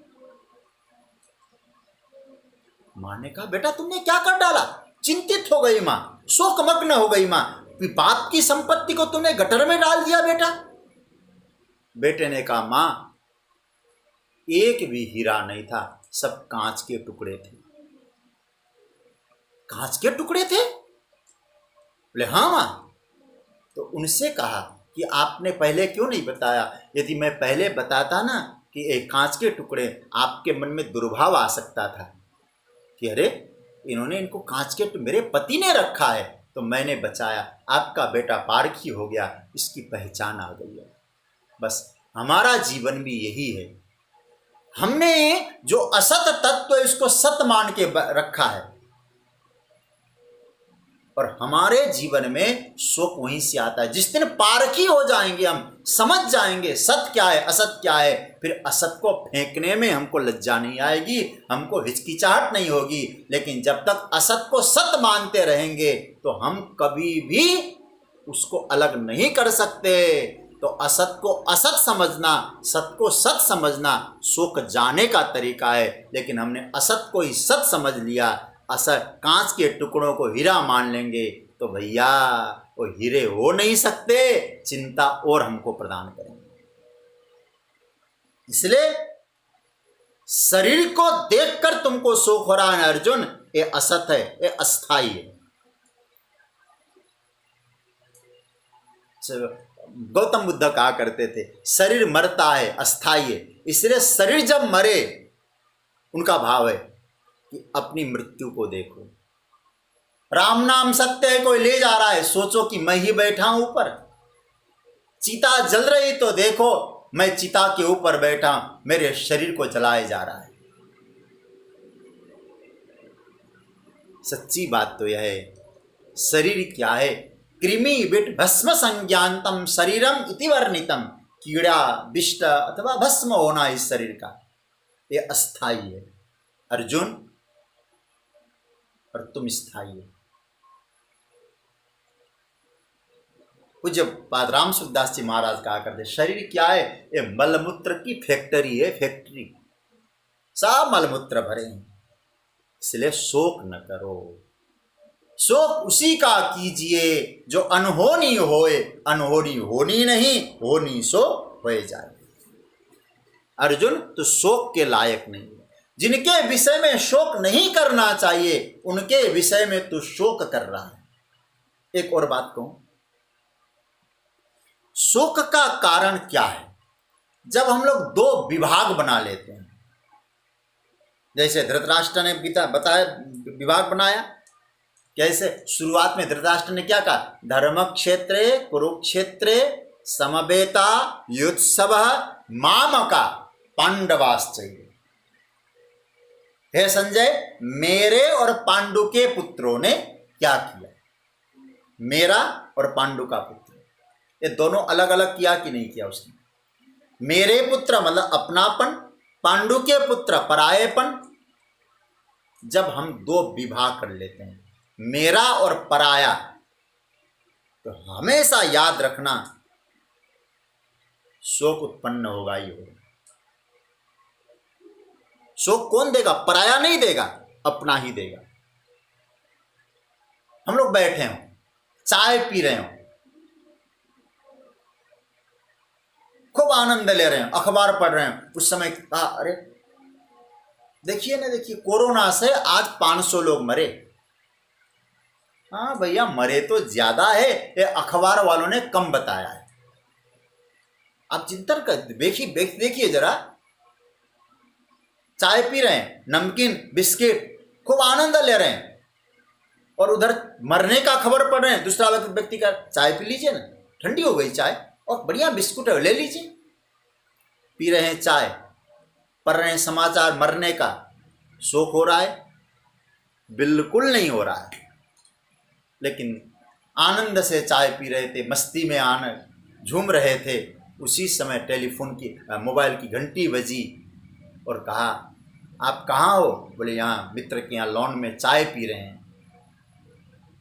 माँ ने कहा बेटा तुमने क्या कर डाला? चिंतित हो गई माँ, शोकमग्न हो गई माँ, बाप की संपत्ति को तुमने गटर में डाल दिया बेटा। बेटे ने कहा माँ एक भी हीरा नहीं था, सब कांच के टुकड़े थे। कांच के टुकड़े थे? बोले हाँ माँ। तो उनसे कहा कि आपने पहले क्यों नहीं बताया? यदि मैं पहले बताता ना कि एक कांच के टुकड़े, आपके मन में दुर्भाव आ सकता था कि अरे इन्होंने इनको कांच के, मेरे पति ने रखा है, तो मैंने बचाया, आपका बेटा पारखी हो गया, इसकी पहचान आ गई है। बस हमारा जीवन भी यही है, हमने जो असत तत्व है उसको सत मान के रखा है, और हमारे जीवन में शोक वहीं से आता है। जिस दिन पारखी हो जाएंगे, हम समझ जाएंगे सत्य क्या है असत क्या है, फिर असत को फेंकने में हमको लज्जा नहीं आएगी, हमको हिचकिचाहट नहीं होगी। लेकिन जब तक असत को सत्य मानते रहेंगे तो हम कभी भी उसको अलग नहीं कर सकते। तो असत को असत समझना, सत को सत समझना शोक जाने का तरीका है। लेकिन हमने असत को ही सत समझ लिया, असत कांच के टुकड़ों को हीरा मान लेंगे, तो भैया वो हीरे हो नहीं सकते, चिंता और हमको प्रदान करेंगे। इसलिए शरीर को देखकर तुमको शोक हो रहा है अर्जुन, ये असत है, ये अस्थाई है। गौतम बुद्ध कहा करते थे शरीर मरता है, अस्थाई है। इसलिए शरीर जब मरे, उनका भाव है कि अपनी मृत्यु को देखो, राम नाम सत्य है, कोई ले जा रहा है, सोचो कि मैं ही बैठा हूं ऊपर। चिता जल रही तो देखो मैं चिता के ऊपर बैठा, मेरे शरीर को जलाया जा रहा है। सच्ची बात तो यह है, शरीर क्या है? कृमि विट भस्म संज्ञानतम शरीरम इति वर्णितम। कीड़ा विष्ट अथवा भस्म होना इस शरीर का, ये अस्थाई है अर्जुन, और तुम स्थाई हो। पूज्य पाद राम सुखदास जी महाराज कहा करते, शरीर क्या है? ये मलमूत्र की फैक्ट्री है, फैक्ट्री। सब मलमूत्र भरे हैं, इसलिए शोक न करो। शोक उसी का कीजिए जो अनहोनी होए, अनहोनी होनी नहीं, होनी सो होए जाए। अर्जुन तो शोक के लायक नहीं है। जिनके विषय में शोक नहीं करना चाहिए उनके विषय में तो शोक कर रहा है। एक और बात कहूं, शोक का कारण क्या है? जब हम लोग दो विभाग बना लेते हैं, जैसे धृतराष्ट्र ने बताया विभाग बनाया, कैसे? शुरुआत में धृतराष्ट्र ने क्या कहा? धर्म क्षेत्रे कुरुक्षेत्रे समवेता युत्सव मामका पांडवाश्चैव। हे संजय, मेरे और पांडु के पुत्रों ने क्या किया? मेरा और पांडु का पुत्र, ये दोनों अलग अलग किया कि नहीं किया उसने? मेरे पुत्र मतलब अपनापन, पांडु के पुत्र परायेपन। जब हम दो विभाग कर लेते हैं, मेरा और पराया, तो हमेशा याद रखना शोक उत्पन्न होगा ही होगा। शोक कौन देगा? पराया नहीं देगा, अपना ही देगा। हम लोग बैठे हों, चाय पी रहे हो, खूब आनंद ले रहे हैं, अखबार पढ़ रहे हैं, उस समय कहा अरे देखिए ना, देखिए कोरोना से आज 500 लोग मरे। हाँ भैया, मरे तो ज्यादा है, ये अखबार वालों ने कम बताया है। आप चिंतन कर देखिए जरा, चाय पी रहे हैं, नमकीन बिस्किट खूब आनंद ले रहे हैं, और उधर मरने का खबर पढ़ रहे हैं। दूसरा व्यक्ति का चाय पी लीजिए ना, ठंडी हो गई चाय और बढ़िया बिस्कुट है, ले लीजिए। पी रहे हैं चाय, पढ़ रहे हैं समाचार, मरने का। शोक हो रहा है? बिल्कुल नहीं हो रहा है। लेकिन आनंद से चाय पी रहे थे, मस्ती में आनंद झूम रहे थे, उसी समय टेलीफोन की मोबाइल की घंटी बजी और कहा आप कहाँ हो? बोले यहाँ मित्र के यहाँ लॉन में चाय पी रहे हैं।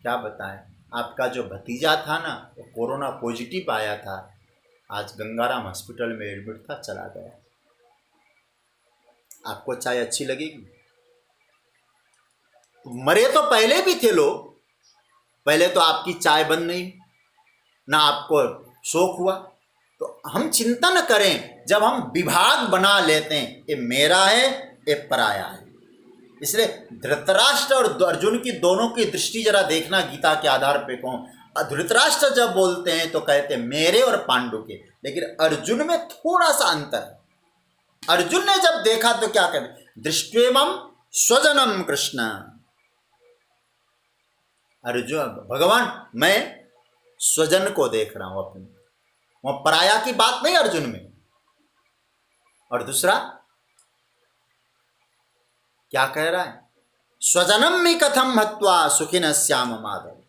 क्या बताएं, आपका जो भतीजा था ना, वो कोरोना पॉजिटिव आया था, आज गंगाराम हॉस्पिटल में एडमिट था, चला गया। आपको चाय अच्छी लगेगी? मरे तो पहले भी थे लोग, पहले तो आपकी चाय बंद नहीं, ना आपको शोक हुआ। तो हम चिंतन करें, जब हम विभाग बना लेते हैं, ये मेरा है, ये पराया है। इसलिए धृतराष्ट्र और अर्जुन की दोनों की दृष्टि जरा देखना, गीता के आधार पे कहूं। धृतराष्ट्र जब बोलते हैं तो कहते हैं मेरे और पांडु के, लेकिन अर्जुन में थोड़ा सा अंतर है। अर्जुन ने जब देखा तो क्या कहते? दृष्ट्वेमं स्वजनम कृष्ण। अर्जुन भगवान, मैं स्वजन को देख रहा हूं अपने, वह पराया की बात नहीं अर्जुन में। और दूसरा क्या कह रहा है? स्वजनम में कथम हत्वा सुखिन श्याम माधव।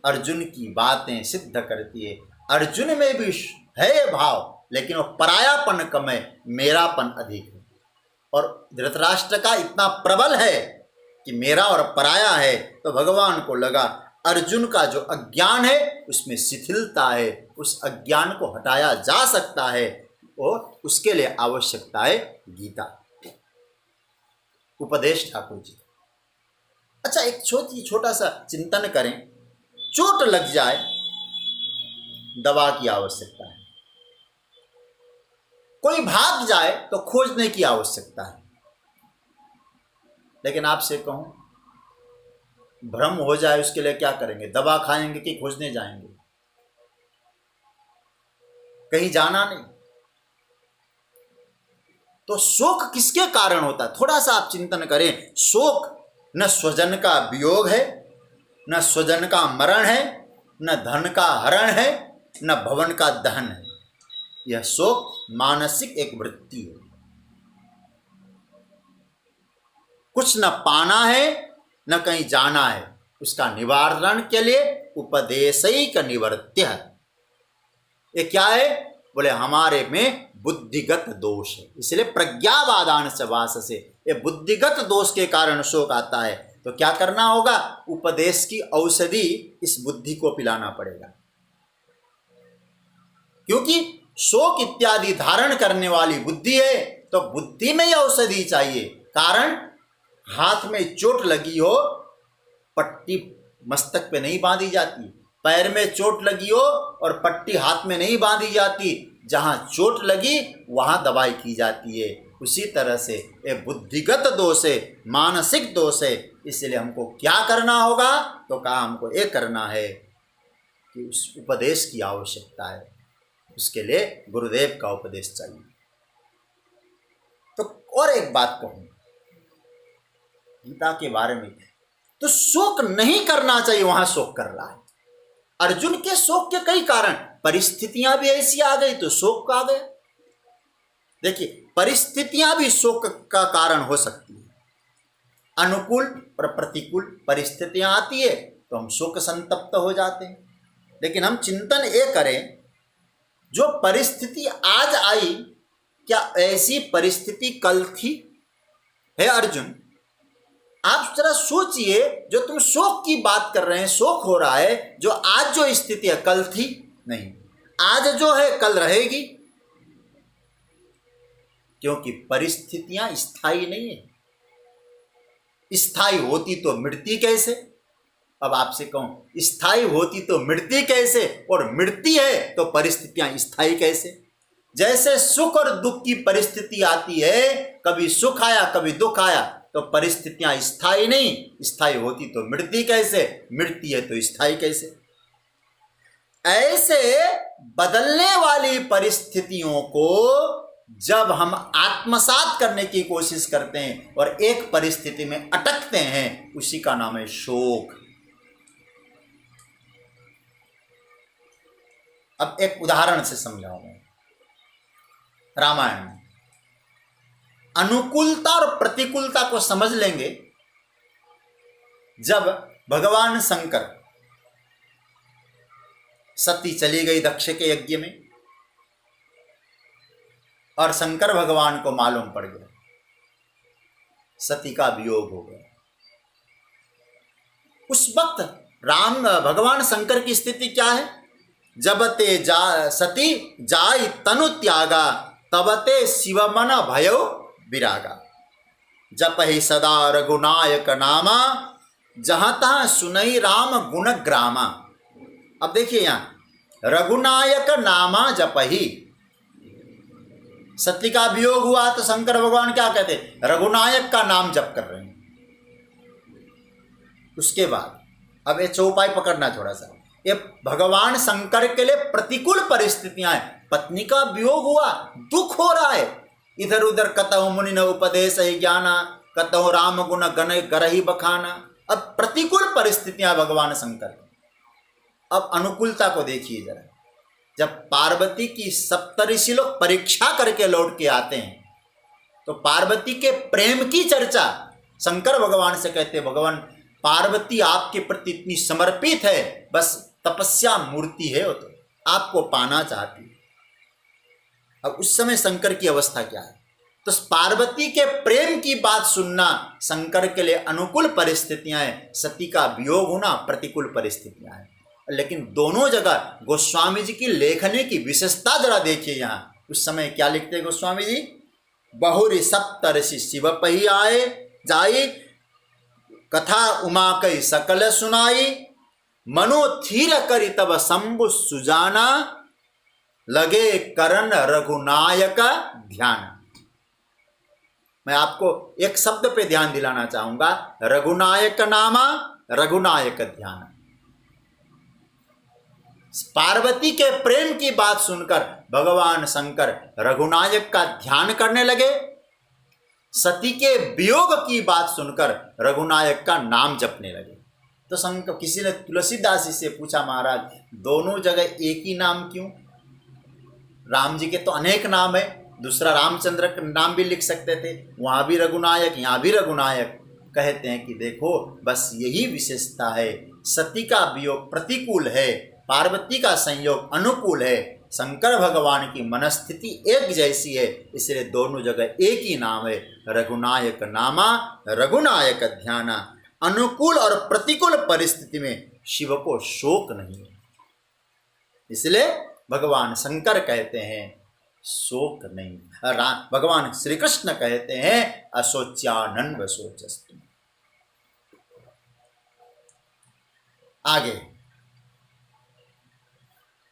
अर्जुन की बातें सिद्ध करती है, अर्जुन में भी है भाव, लेकिन वो परायापन कम है, मेरापन अधिक है। और धृतराष्ट्र का इतना प्रबल है कि मेरा और पराया है, तो भगवान को लगा अर्जुन का जो अज्ञान है उसमें शिथिलता है, उस अज्ञान को हटाया जा सकता है, और उसके लिए आवश्यकता है गीता, उपदेश ठाकुर जी। अच्छा, एक छोटा सा चिंतन करें, चोट लग जाए दवा की आवश्यकता है, कोई भाग जाए तो खोजने की आवश्यकता है। लेकिन आपसे कहूं, भ्रम हो जाए उसके लिए क्या करेंगे? दवा खाएंगे कि खोजने जाएंगे? कहीं जाना नहीं। तो शोक किसके कारण होता है? थोड़ा सा आप चिंतन करें। शोक न स्वजन का वियोग है, न स्वजन का मरण है, न धन का हरण है, न भवन का दहन है। यह शोक मानसिक एक वृत्ति है। कुछ न पाना है न कहीं जाना है, उसका निवारण के लिए उपदेशैक निवर्त्य है। ये क्या है? बोले हमारे में बुद्धिगत दोष है, इसलिए प्रज्ञावादान से वास से, ये बुद्धिगत दोष के कारण शोक आता है। तो क्या करना होगा? उपदेश की औषधि इस बुद्धि को पिलाना पड़ेगा, क्योंकि शोक इत्यादि धारण करने वाली बुद्धि है, तो बुद्धि में ही औषधि चाहिए। कारण हाथ में चोट लगी हो, पट्टी मस्तक पे नहीं बांधी जाती, पैर में चोट लगी हो और पट्टी हाथ में नहीं बांधी जाती, जहां चोट लगी वहां दवाई की जाती है। उसी तरह से ये बुद्धिगत दोष है, मानसिक दोष है। इसलिए हमको क्या करना होगा? तो कहा हमको ये करना है कि उस उपदेश की आवश्यकता है, उसके लिए गुरुदेव का उपदेश चाहिए। तो और एक बात कहूँ गीता के बारे में, तो शोक नहीं करना चाहिए, वहां शोक कर रहा है। अर्जुन के शोक के कई कारण, परिस्थितियां भी ऐसी आ गई तो शोक आ गया। देखिए, परिस्थितियां भी शोक का कारण हो सकती है। अनुकूल और प्रतिकूल परिस्थितियां आती है तो हम शोक संतप्त हो जाते हैं। लेकिन हम चिंतन ये करें, जो परिस्थिति आज आई, क्या ऐसी परिस्थिति कल थी? है अर्जुन, आप जरा सोचिए, जो तुम शोक की बात कर रहे हैं, शोक हो रहा है, जो आज जो स्थिति है कल थी? नहीं, आज जो है कल रहेगी, क्योंकि परिस्थितियां स्थायी नहीं है। स्थायी होती तो मिटती कैसे? अब आपसे कहूं, स्थायी होती तो मिटती कैसे, और मिटती है तो परिस्थितियां स्थायी कैसे? जैसे सुख और दुख की परिस्थिति आती है, कभी सुख आया कभी दुख आया, तो परिस्थितियां स्थायी नहीं, स्थायी होती तो मिटती कैसे, मिटती है तो स्थायी कैसे? ऐसे बदलने वाली परिस्थितियों को जब हम आत्मसात करने की कोशिश करते हैं और एक परिस्थिति में अटकते हैं, उसी का नाम है शोक। अब एक उदाहरण से समझाऊंगा। रामायण में अनुकूलता और प्रतिकूलता को समझ लेंगे जब भगवान शंकर, सती चली गई दक्ष के यज्ञ में और शंकर भगवान को मालूम पड़ गया, सती का वियोग हो गया। उस वक्त भगवान शंकर की स्थिति क्या है? जब ते सती जाय तनु त्यागा, तब ते शिवमन भयो विरागा। जप ही सदा रघुनायक नामा, जहाँ तहाँ सुनई राम गुण ग्रामा। अब देखिए यहाँ रघुनायक नामा जप ही, सती का वियोग हुआ तो शंकर भगवान क्या कहते? रघुनायक का नाम जप कर रहे हैं। उसके बाद अब ये चौपाई पकड़ना थोड़ा सा, ये भगवान शंकर के लिए प्रतिकूल परिस्थितियां हैं। पत्नी का वियोग हुआ, दुख हो रहा है, इधर उधर कतहु मुनि न उपदेश ही ज्ञाना, कतहु राम गुण गण गरही बखाना। अब प्रतिकूल परिस्थितियां भगवान शंकर। अब अनुकूलता को देखिए जरा, जब पार्वती की सप्तऋषि लोग परीक्षा करके लौट के आते हैं, तो पार्वती के प्रेम की चर्चा शंकर भगवान से कहते, भगवान पार्वती आपके प्रति इतनी समर्पित है, बस तपस्या मूर्ति है, वो तो आपको पाना चाहती है। अब उस समय शंकर की अवस्था क्या है? तो पार्वती के प्रेम की बात सुनना शंकर के लिए अनुकूल परिस्थितियां हैं, सती का वियोग होना प्रतिकूल परिस्थितियां हैं। लेकिन दोनों जगह गोस्वामी जी की लेखनी की विशेषता जरा देखिए। यहाँ उस समय क्या लिखते हैं गोस्वामी जी? बहुरी सप्तऋषि शिव पही आए जाई, कथा उमा कई सकल सुनाई, मनो थीर करी तब शंभु सुजाना, लगे करण रघुनायक ध्यान। मैं आपको एक शब्द पे ध्यान दिलाना चाहूंगा, रघुनायक नामा, रघुनायक ध्यान। पार्वती के प्रेम की बात सुनकर भगवान शंकर रघुनायक का ध्यान करने लगे। सती के वियोग की बात सुनकर रघुनायक का नाम जपने लगे। तो शंकर किसी ने तुलसीदास जी से पूछा, महाराज दोनों जगह एक ही नाम क्यों? राम जी के तो अनेक नाम है, दूसरा रामचंद्र का नाम भी लिख सकते थे, वहाँ भी रघुनायक यहाँ भी रघुनायक। कहते हैं कि देखो बस यही विशेषता है, सती का वियोग प्रतिकूल है, पार्वती का संयोग अनुकूल है, शंकर भगवान की मनस्थिति एक जैसी है, इसलिए दोनों जगह एक ही नाम है, रघुनायक नामा रघुनायक ध्याना। अनुकूल और प्रतिकूल परिस्थिति में शिव को शोक नहीं है, इसलिए भगवान शंकर कहते हैं शोक नहीं। भगवान श्री कृष्ण कहते हैं अशोच्यानन्व शोचस्तु। आगे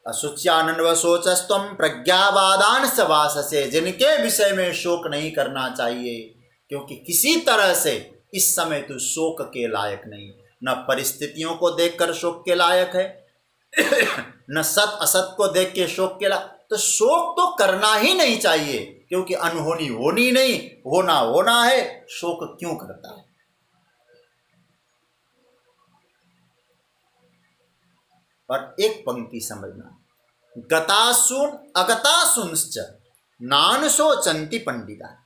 अशुच्यानन्व शोचस्तम प्रज्ञावादान सवाससे, जिनके विषय में शोक नहीं करना चाहिए, क्योंकि किसी तरह से इस समय तू शोक के लायक नहीं, न परिस्थितियों को देखकर शोक के लायक है न सत असत को देख के शोक के लायक। तो शोक तो करना ही नहीं चाहिए, क्योंकि अनहोनी होनी नहीं, होना होना है, शोक क्यों करता है? और एक पंक्ति समझना, गतासून अगतासूंश्च नान शोचन्ति पंडिता।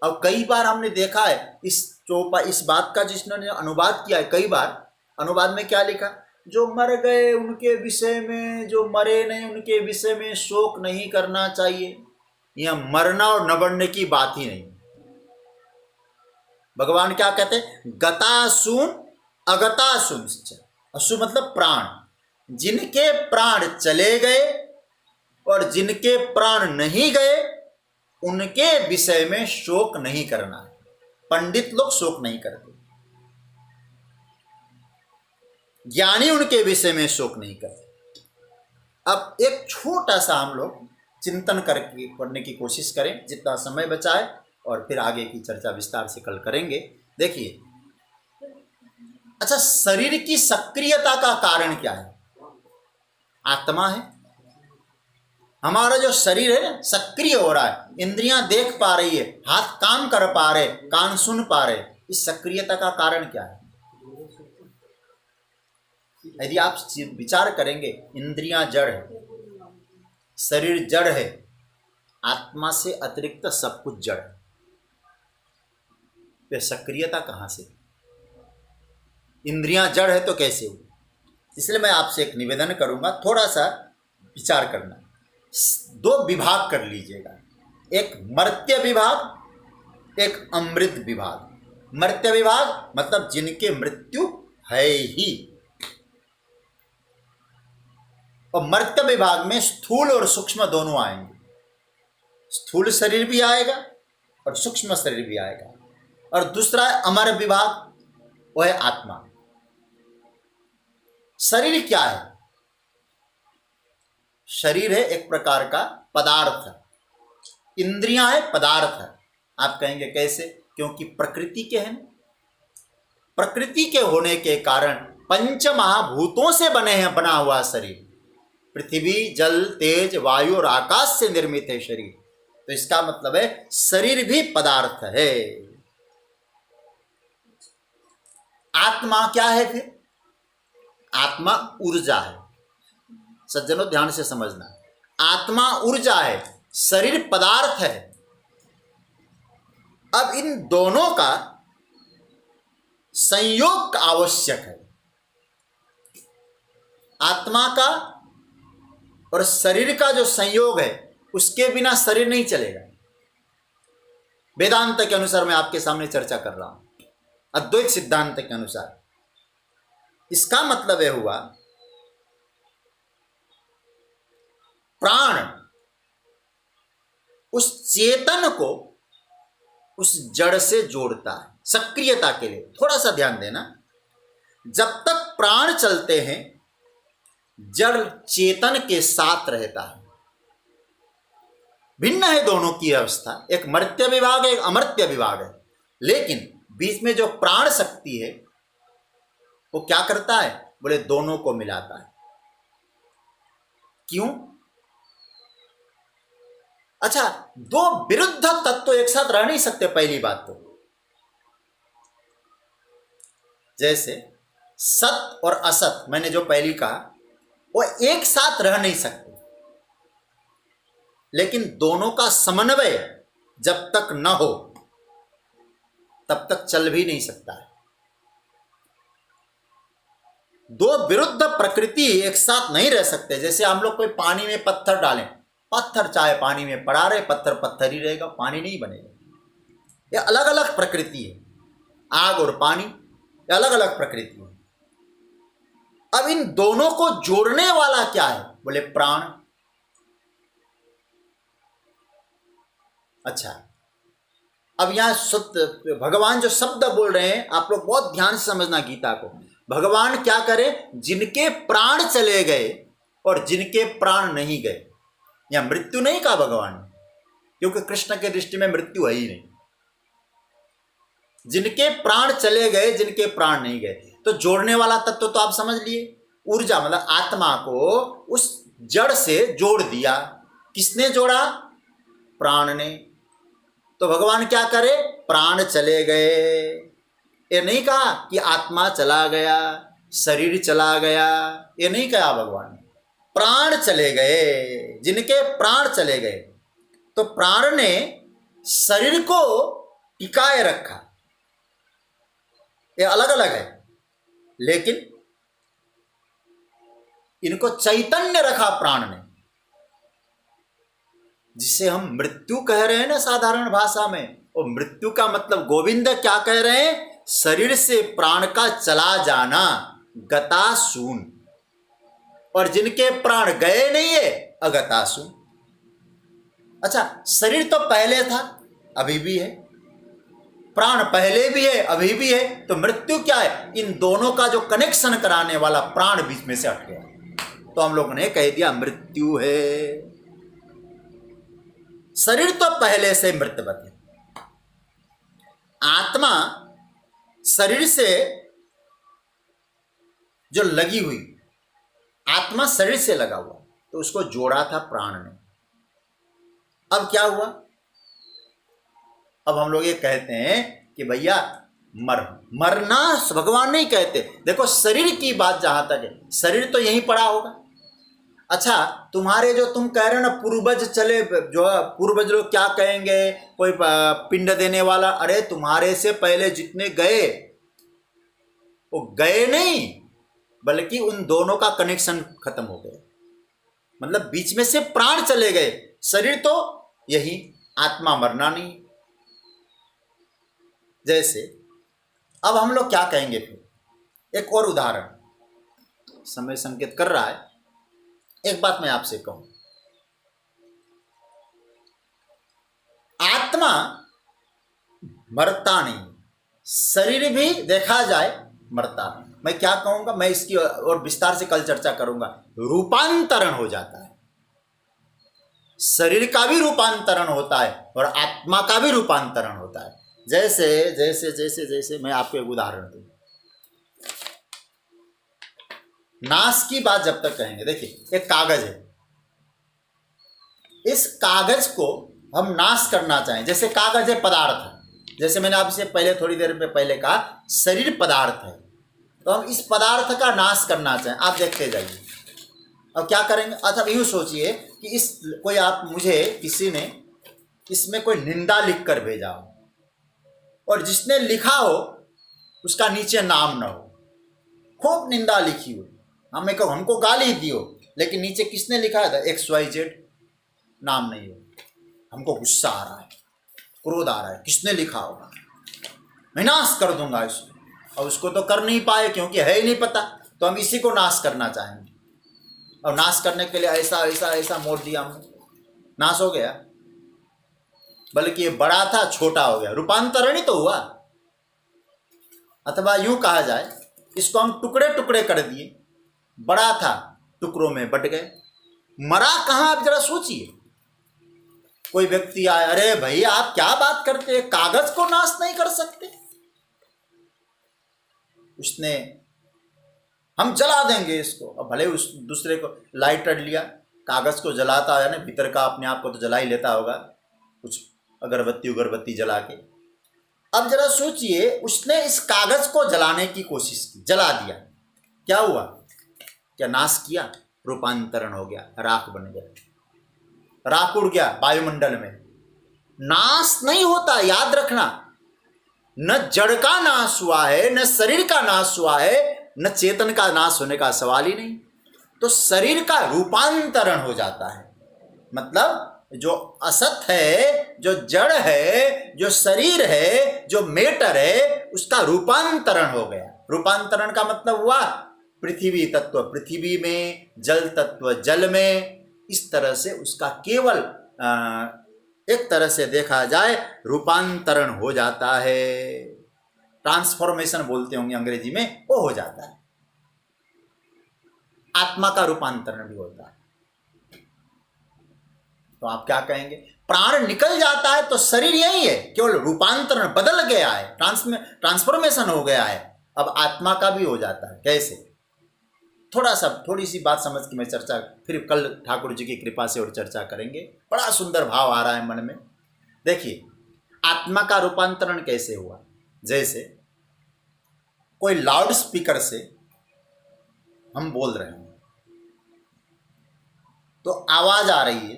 अब कई बार हमने देखा है इस बात का जिसने अनुवाद किया है, कई बार अनुवाद में क्या लिखा, जो मर गए उनके विषय में, जो मरे नहीं उनके विषय में शोक नहीं करना चाहिए। यह मरना और न बढ़ने की बात ही नहीं। भगवान क्या कहते हैं, गतासून अगतासूंश्च। असु मतलब प्राण, जिनके प्राण चले गए और जिनके प्राण नहीं गए उनके विषय में शोक नहीं करना है। पंडित लोग शोक नहीं करते, ज्ञानी उनके विषय में शोक नहीं करते। अब एक छोटा सा हम लोग चिंतन करके पढ़ने की कोशिश करें जितना समय बचा है, और फिर आगे की चर्चा विस्तार से कल करेंगे। देखिए, अच्छा, शरीर की सक्रियता का कारण क्या है? आत्मा है। हमारा जो शरीर है सक्रिय हो रहा है, इंद्रियां देख पा रही है, हाथ काम कर पा रहे, कान सुन पा रहे, इस सक्रियता का कारण क्या है? यदि आप विचार करेंगे, इंद्रियां जड़ है, शरीर जड़ है, आत्मा से अतिरिक्त सब कुछ जड़ है, तो सक्रियता कहां से? इंद्रियां जड़ है तो कैसे हो? इसलिए मैं आपसे एक निवेदन करूंगा, थोड़ा सा विचार करना। दो विभाग कर लीजिएगा, एक मर्त्य विभाग, एक अमृत विभाग। मर्त्य विभाग मतलब जिनके मृत्यु है ही, और मर्त्य विभाग में स्थूल और सूक्ष्म दोनों आएंगे। स्थूल शरीर भी आएगा और सूक्ष्म शरीर भी आएगा। और दूसरा है अमर विभाग, वह है आत्मा। शरीर क्या है? शरीर है एक प्रकार का पदार्थ, इंद्रियां है पदार्थ। आप कहेंगे कैसे? क्योंकि प्रकृति के हैं। प्रकृति के होने के कारण पंच महाभूतों से बना हुआ शरीर, पृथ्वी जल तेज वायु और आकाश से निर्मित है शरीर। तो इसका मतलब है शरीर भी पदार्थ है। आत्मा क्या है फिर? आत्मा ऊर्जा है। सज्जनों ध्यान से समझना, आत्मा ऊर्जा है, शरीर पदार्थ है। अब इन दोनों का संयोग आवश्यक है। आत्मा का और शरीर का जो संयोग है, उसके बिना शरीर नहीं चलेगा। वेदांत के अनुसार मैं आपके सामने चर्चा कर रहा हूं, अद्वैत सिद्धांत के अनुसार। इसका मतलब यह हुआ, प्राण उस चेतन को उस जड़ से जोड़ता है सक्रियता के लिए। थोड़ा सा ध्यान देना, जब तक प्राण चलते हैं जड़ चेतन के साथ रहता है। भिन्न है दोनों की अवस्था, एक मर्त्य विभाग है, एक अमर्त्य विभाग है। लेकिन बीच में जो प्राण शक्ति है वो क्या करता है? बोले दोनों को मिलाता है। क्यों? अच्छा, दो विरुद्ध तत्व एक साथ रह नहीं सकते। पहली बात तो जैसे सत और असत, मैंने जो पहली कहा, वो एक साथ रह नहीं सकते, लेकिन दोनों का समन्वय जब तक न हो तब तक चल भी नहीं सकता है। दो विरुद्ध प्रकृति एक साथ नहीं रह सकते। जैसे हम लोग कोई पानी में पत्थर डालें, पत्थर चाहे पानी में पड़ा रहे, पत्थर पत्थर ही रहेगा, पानी नहीं बनेगा। ये अलग अलग प्रकृति है। आग और पानी ये अलग अलग प्रकृति है। अब इन दोनों को जोड़ने वाला क्या है? बोले प्राण। अच्छा, अब यहां भगवान जो शब्द बोल रहे हैं, आप लोग बहुत ध्यान से समझना गीता को। भगवान क्या करें? जिनके प्राण चले गए और जिनके प्राण नहीं गए। या मृत्यु नहीं कहा भगवान ने, क्योंकि कृष्ण के दृष्टि में मृत्यु है ही नहीं। जिनके प्राण चले गए, जिनके प्राण नहीं गए। तो जोड़ने वाला तत्व तो आप समझ लिए, ऊर्जा, मतलब आत्मा को उस जड़ से जोड़ दिया। किसने जोड़ा? प्राण ने। तो भगवान क्या करे? प्राण चले गए। ये नहीं कहा कि आत्मा चला गया, शरीर चला गया, ये नहीं कहा भगवान ने। प्राण चले गए, जिनके प्राण चले गए। तो प्राण ने शरीर को टिकाए रखा। ये अलग अलग है, लेकिन इनको चैतन्य रखा प्राण ने, जिसे हम मृत्यु कह रहे हैं ना साधारण भाषा में। और मृत्यु का मतलब गोविंद क्या कह रहे हैं? शरीर से प्राण का चला जाना, गतासून। और जिनके प्राण गए नहीं है, अगतासून। अच्छा, शरीर तो पहले था, अभी भी है। प्राण पहले भी है, अभी भी है। तो मृत्यु क्या है? इन दोनों का जो कनेक्शन कराने वाला प्राण बीच में से हट गया, तो हम लोगों ने कह दिया मृत्यु है। शरीर तो पहले से मृतवत है। आत्मा शरीर से जो लगी हुई, आत्मा शरीर से लगा हुआ, तो उसको जोड़ा था प्राण ने। अब क्या हुआ? अब हम लोग ये कहते हैं कि भैया मरना भगवान नहीं कहते। देखो, शरीर की बात जहां तक है, शरीर तो यहीं पड़ा होगा। अच्छा, तुम्हारे जो तुम कह रहे हो ना पूर्वज चले, जो पूर्वज लोग क्या कहेंगे, कोई पिंड देने वाला, अरे तुम्हारे से पहले जितने गए वो गए नहीं, बल्कि उन दोनों का कनेक्शन खत्म हो गया। मतलब बीच में से प्राण चले गए। शरीर तो यही, आत्मा मरना नहीं। जैसे अब हम लोग क्या कहेंगे फिर? एक और उदाहरण, समय संकेत कर रहा है। एक बात मैं आपसे कहूं, आत्मा मरता नहीं, शरीर भी देखा जाए मरता नहीं। मैं क्या कहूंगा, मैं इसकी और विस्तार से कल चर्चा करूंगा। रूपांतरण हो जाता है। शरीर का भी रूपांतरण होता है और आत्मा का भी रूपांतरण होता है। जैसे जैसे जैसे जैसे मैं आपको एक उदाहरण दूं। नाश की बात जब तक कहेंगे, देखिए एक कागज है, इस कागज को हम नाश करना चाहें, जैसे कागज है पदार्थ है, जैसे मैंने आपसे पहले थोड़ी देर में पहले कहा शरीर पदार्थ है, तो हम इस पदार्थ का नाश करना चाहें, आप देखते जाइए। अब क्या करेंगे? अच्छा, यूँ सोचिए कि इस कोई आप मुझे किसी ने इसमें कोई निंदा लिख कर भेजा हो, और जिसने लिखा हो उसका नीचे नाम ना हो, खूब निंदा लिखी हो, हमको गाली दी हो, लेकिन नीचे किसने लिखा था? XYZ, नाम नहीं हो। हमको गुस्सा आ रहा है, क्रोध आ रहा है, किसने लिखा होगा, मैं नाश कर दूंगा इसको। और उसको तो कर नहीं पाए क्योंकि है ही नहीं पता, तो हम इसी को नाश करना चाहेंगे। और नाश करने के लिए ऐसा ऐसा ऐसा मोड़ दिया हमने, नाश हो गया। बल्कि ये बड़ा था छोटा हो गया, रूपांतरण ही तो हुआ। अथवा यूं कहा जाए, इसको हम टुकड़े टुकड़े कर दिए, बड़ा था टुकड़ों में बट गए। मरा कहाँ? आप जरा सोचिए। कोई व्यक्ति आए, अरे भाई आप क्या बात करते हैं, कागज को नाश नहीं कर सकते? उसने हम जला देंगे इसको। अब भले उस दूसरे को लाइटर लिया, कागज़ को जलाता है ना, भीतर का अपने आप को तो जला ही लेता होगा कुछ अगरबत्ती जला के। अब जरा सोचिए, उसने इस कागज़ को जलाने की कोशिश की, जला दिया, क्या हुआ? क्या नाश किया? रूपांतरण हो गया, राख बन गया, राख उड़ गया वायुमंडल में। नाश नहीं होता, याद रखना। न जड़ का नाश हुआ है, न शरीर का नाश हुआ है, न चेतन का नाश होने का सवाल ही नहीं। तो शरीर का रूपांतरण हो जाता है, मतलब जो असत है, जो जड़ है, जो शरीर है, जो मेटर है, उसका रूपांतरण हो गया। रूपांतरण का मतलब हुआ पृथ्वी तत्व पृथ्वी में, जल तत्व जल में। इस तरह से उसका केवल एक तरह से देखा जाए रूपांतरण हो जाता है। ट्रांसफॉर्मेशन बोलते होंगे अंग्रेजी में, वो हो जाता है। आत्मा का रूपांतरण भी होता है। तो आप क्या कहेंगे? प्राण निकल जाता है तो शरीर यही है, केवल रूपांतरण बदल गया है, ट्रांसफॉर्मेशन हो गया है। अब आत्मा का भी हो जाता है। कैसे? थोड़ी सी बात समझ के मैं चर्चा फिर कल ठाकुर जी की कृपा से और चर्चा करेंगे। बड़ा सुंदर भाव आ रहा है मन में। देखिए, आत्मा का रूपांतरण कैसे हुआ? जैसे कोई लाउड स्पीकर से हम बोल रहे हैं तो आवाज आ रही है,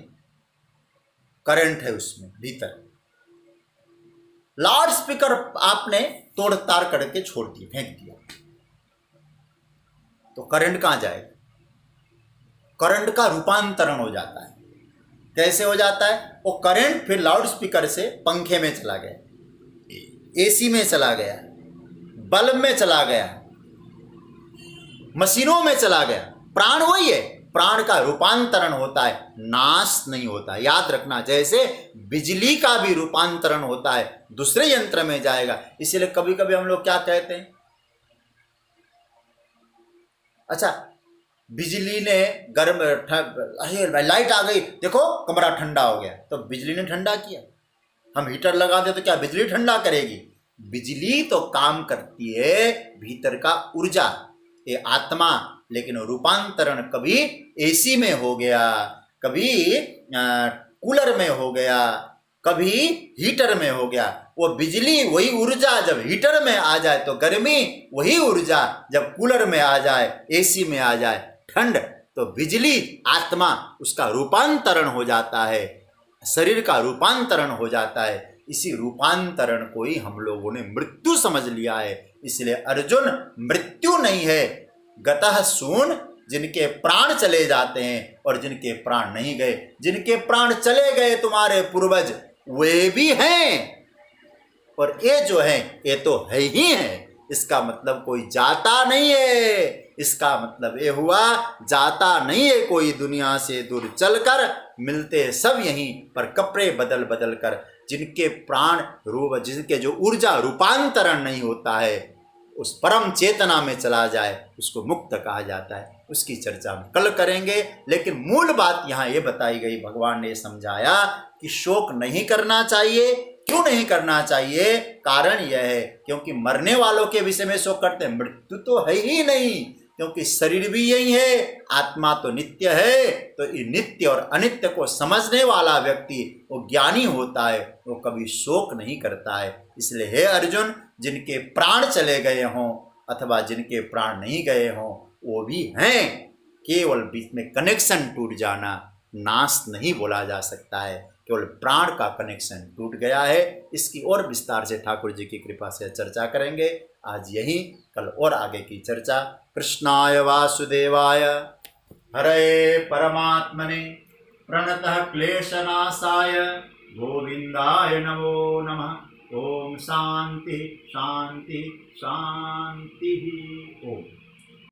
करंट है उसमें भीतर। लाउड स्पीकर आपने तोड़ ताड़ करके छोड़ दिया, फेंक दिया, तो करंट कहां जाएगा? करंट का रूपांतरण हो जाता है। कैसे हो जाता है? वो करंट फिर लाउड स्पीकर से पंखे में चला गया, एसी में चला गया, बल्ब में चला गया, मशीनों में चला गया। प्राण वही है, प्राण का रूपांतरण होता है, नाश नहीं होता। याद रखना, जैसे बिजली का भी रूपांतरण होता है, दूसरे यंत्र में जाएगा। इसलिए कभी कभी हम लोग क्या कहते हैं, अच्छा बिजली ने गर्म, अरे लाइट आ गई, देखो कमरा ठंडा हो गया, तो बिजली ने ठंडा किया। हम हीटर लगा दे तो क्या बिजली ठंडा करेगी? बिजली तो काम करती है भीतर का ऊर्जा, ये आत्मा। लेकिन रूपांतरण कभी एसी में हो गया, कभी कूलर में हो गया, कभी हीटर में हो गया। वो बिजली, वही ऊर्जा जब हीटर में आ जाए तो गर्मी, वही ऊर्जा जब कूलर में आ जाए, एसी में आ जाए ठंड, तो बिजली आत्मा उसका रूपांतरण हो जाता है, शरीर का रूपांतरण हो जाता है। इसी रूपांतरण को ही हम लोगों ने मृत्यु समझ लिया है। इसलिए अर्जुन, मृत्यु नहीं है, गतः शून्य, जिनके प्राण चले जाते हैं और जिनके प्राण नहीं गए। जिनके प्राण चले गए तुम्हारे पूर्वज, वे भी हैं, और ये जो है ये तो है ही है। इसका मतलब कोई जाता नहीं है। इसका मतलब ये हुआ, जाता नहीं है कोई दुनिया से दूर चलकर, मिलते सब यहीं पर कपड़े बदल बदल कर। जिनके प्राण रूप, जिनके जो ऊर्जा रूपांतरण नहीं होता है, उस परम चेतना में चला जाए, उसको मुक्त कहा जाता है। उसकी चर्चा हम कल करेंगे। लेकिन मूल बात यहाँ ये बताई गई, भगवान ने समझाया कि शोक नहीं करना चाहिए। क्यों नहीं करना चाहिए? कारण यह है क्योंकि मरने वालों के विषय में शोक करते हैं, मृत्यु तो है ही नहीं, क्योंकि शरीर भी यही है, आत्मा तो नित्य है। तो ये नित्य और अनित्य को समझने वाला व्यक्ति वो ज्ञानी होता है, वो कभी शोक नहीं करता है। इसलिए हे अर्जुन, जिनके प्राण चले गए हों अथवा जिनके प्राण नहीं गए हों, वो भी हैं। केवल बीच में कनेक्शन टूट जाना नाश नहीं बोला जा सकता है, केवल प्राण का कनेक्शन टूट गया है। इसकी और विस्तार से ठाकुर जी की कृपा से चर्चा करेंगे। आज यही, कल और आगे की चर्चा। कृष्णाय वासुदेवाय हरे परमात्मने प्रणतः क्लेशनाशाय गोविंदाय नमो नमः। ओम शांति शांति शांति। ओम।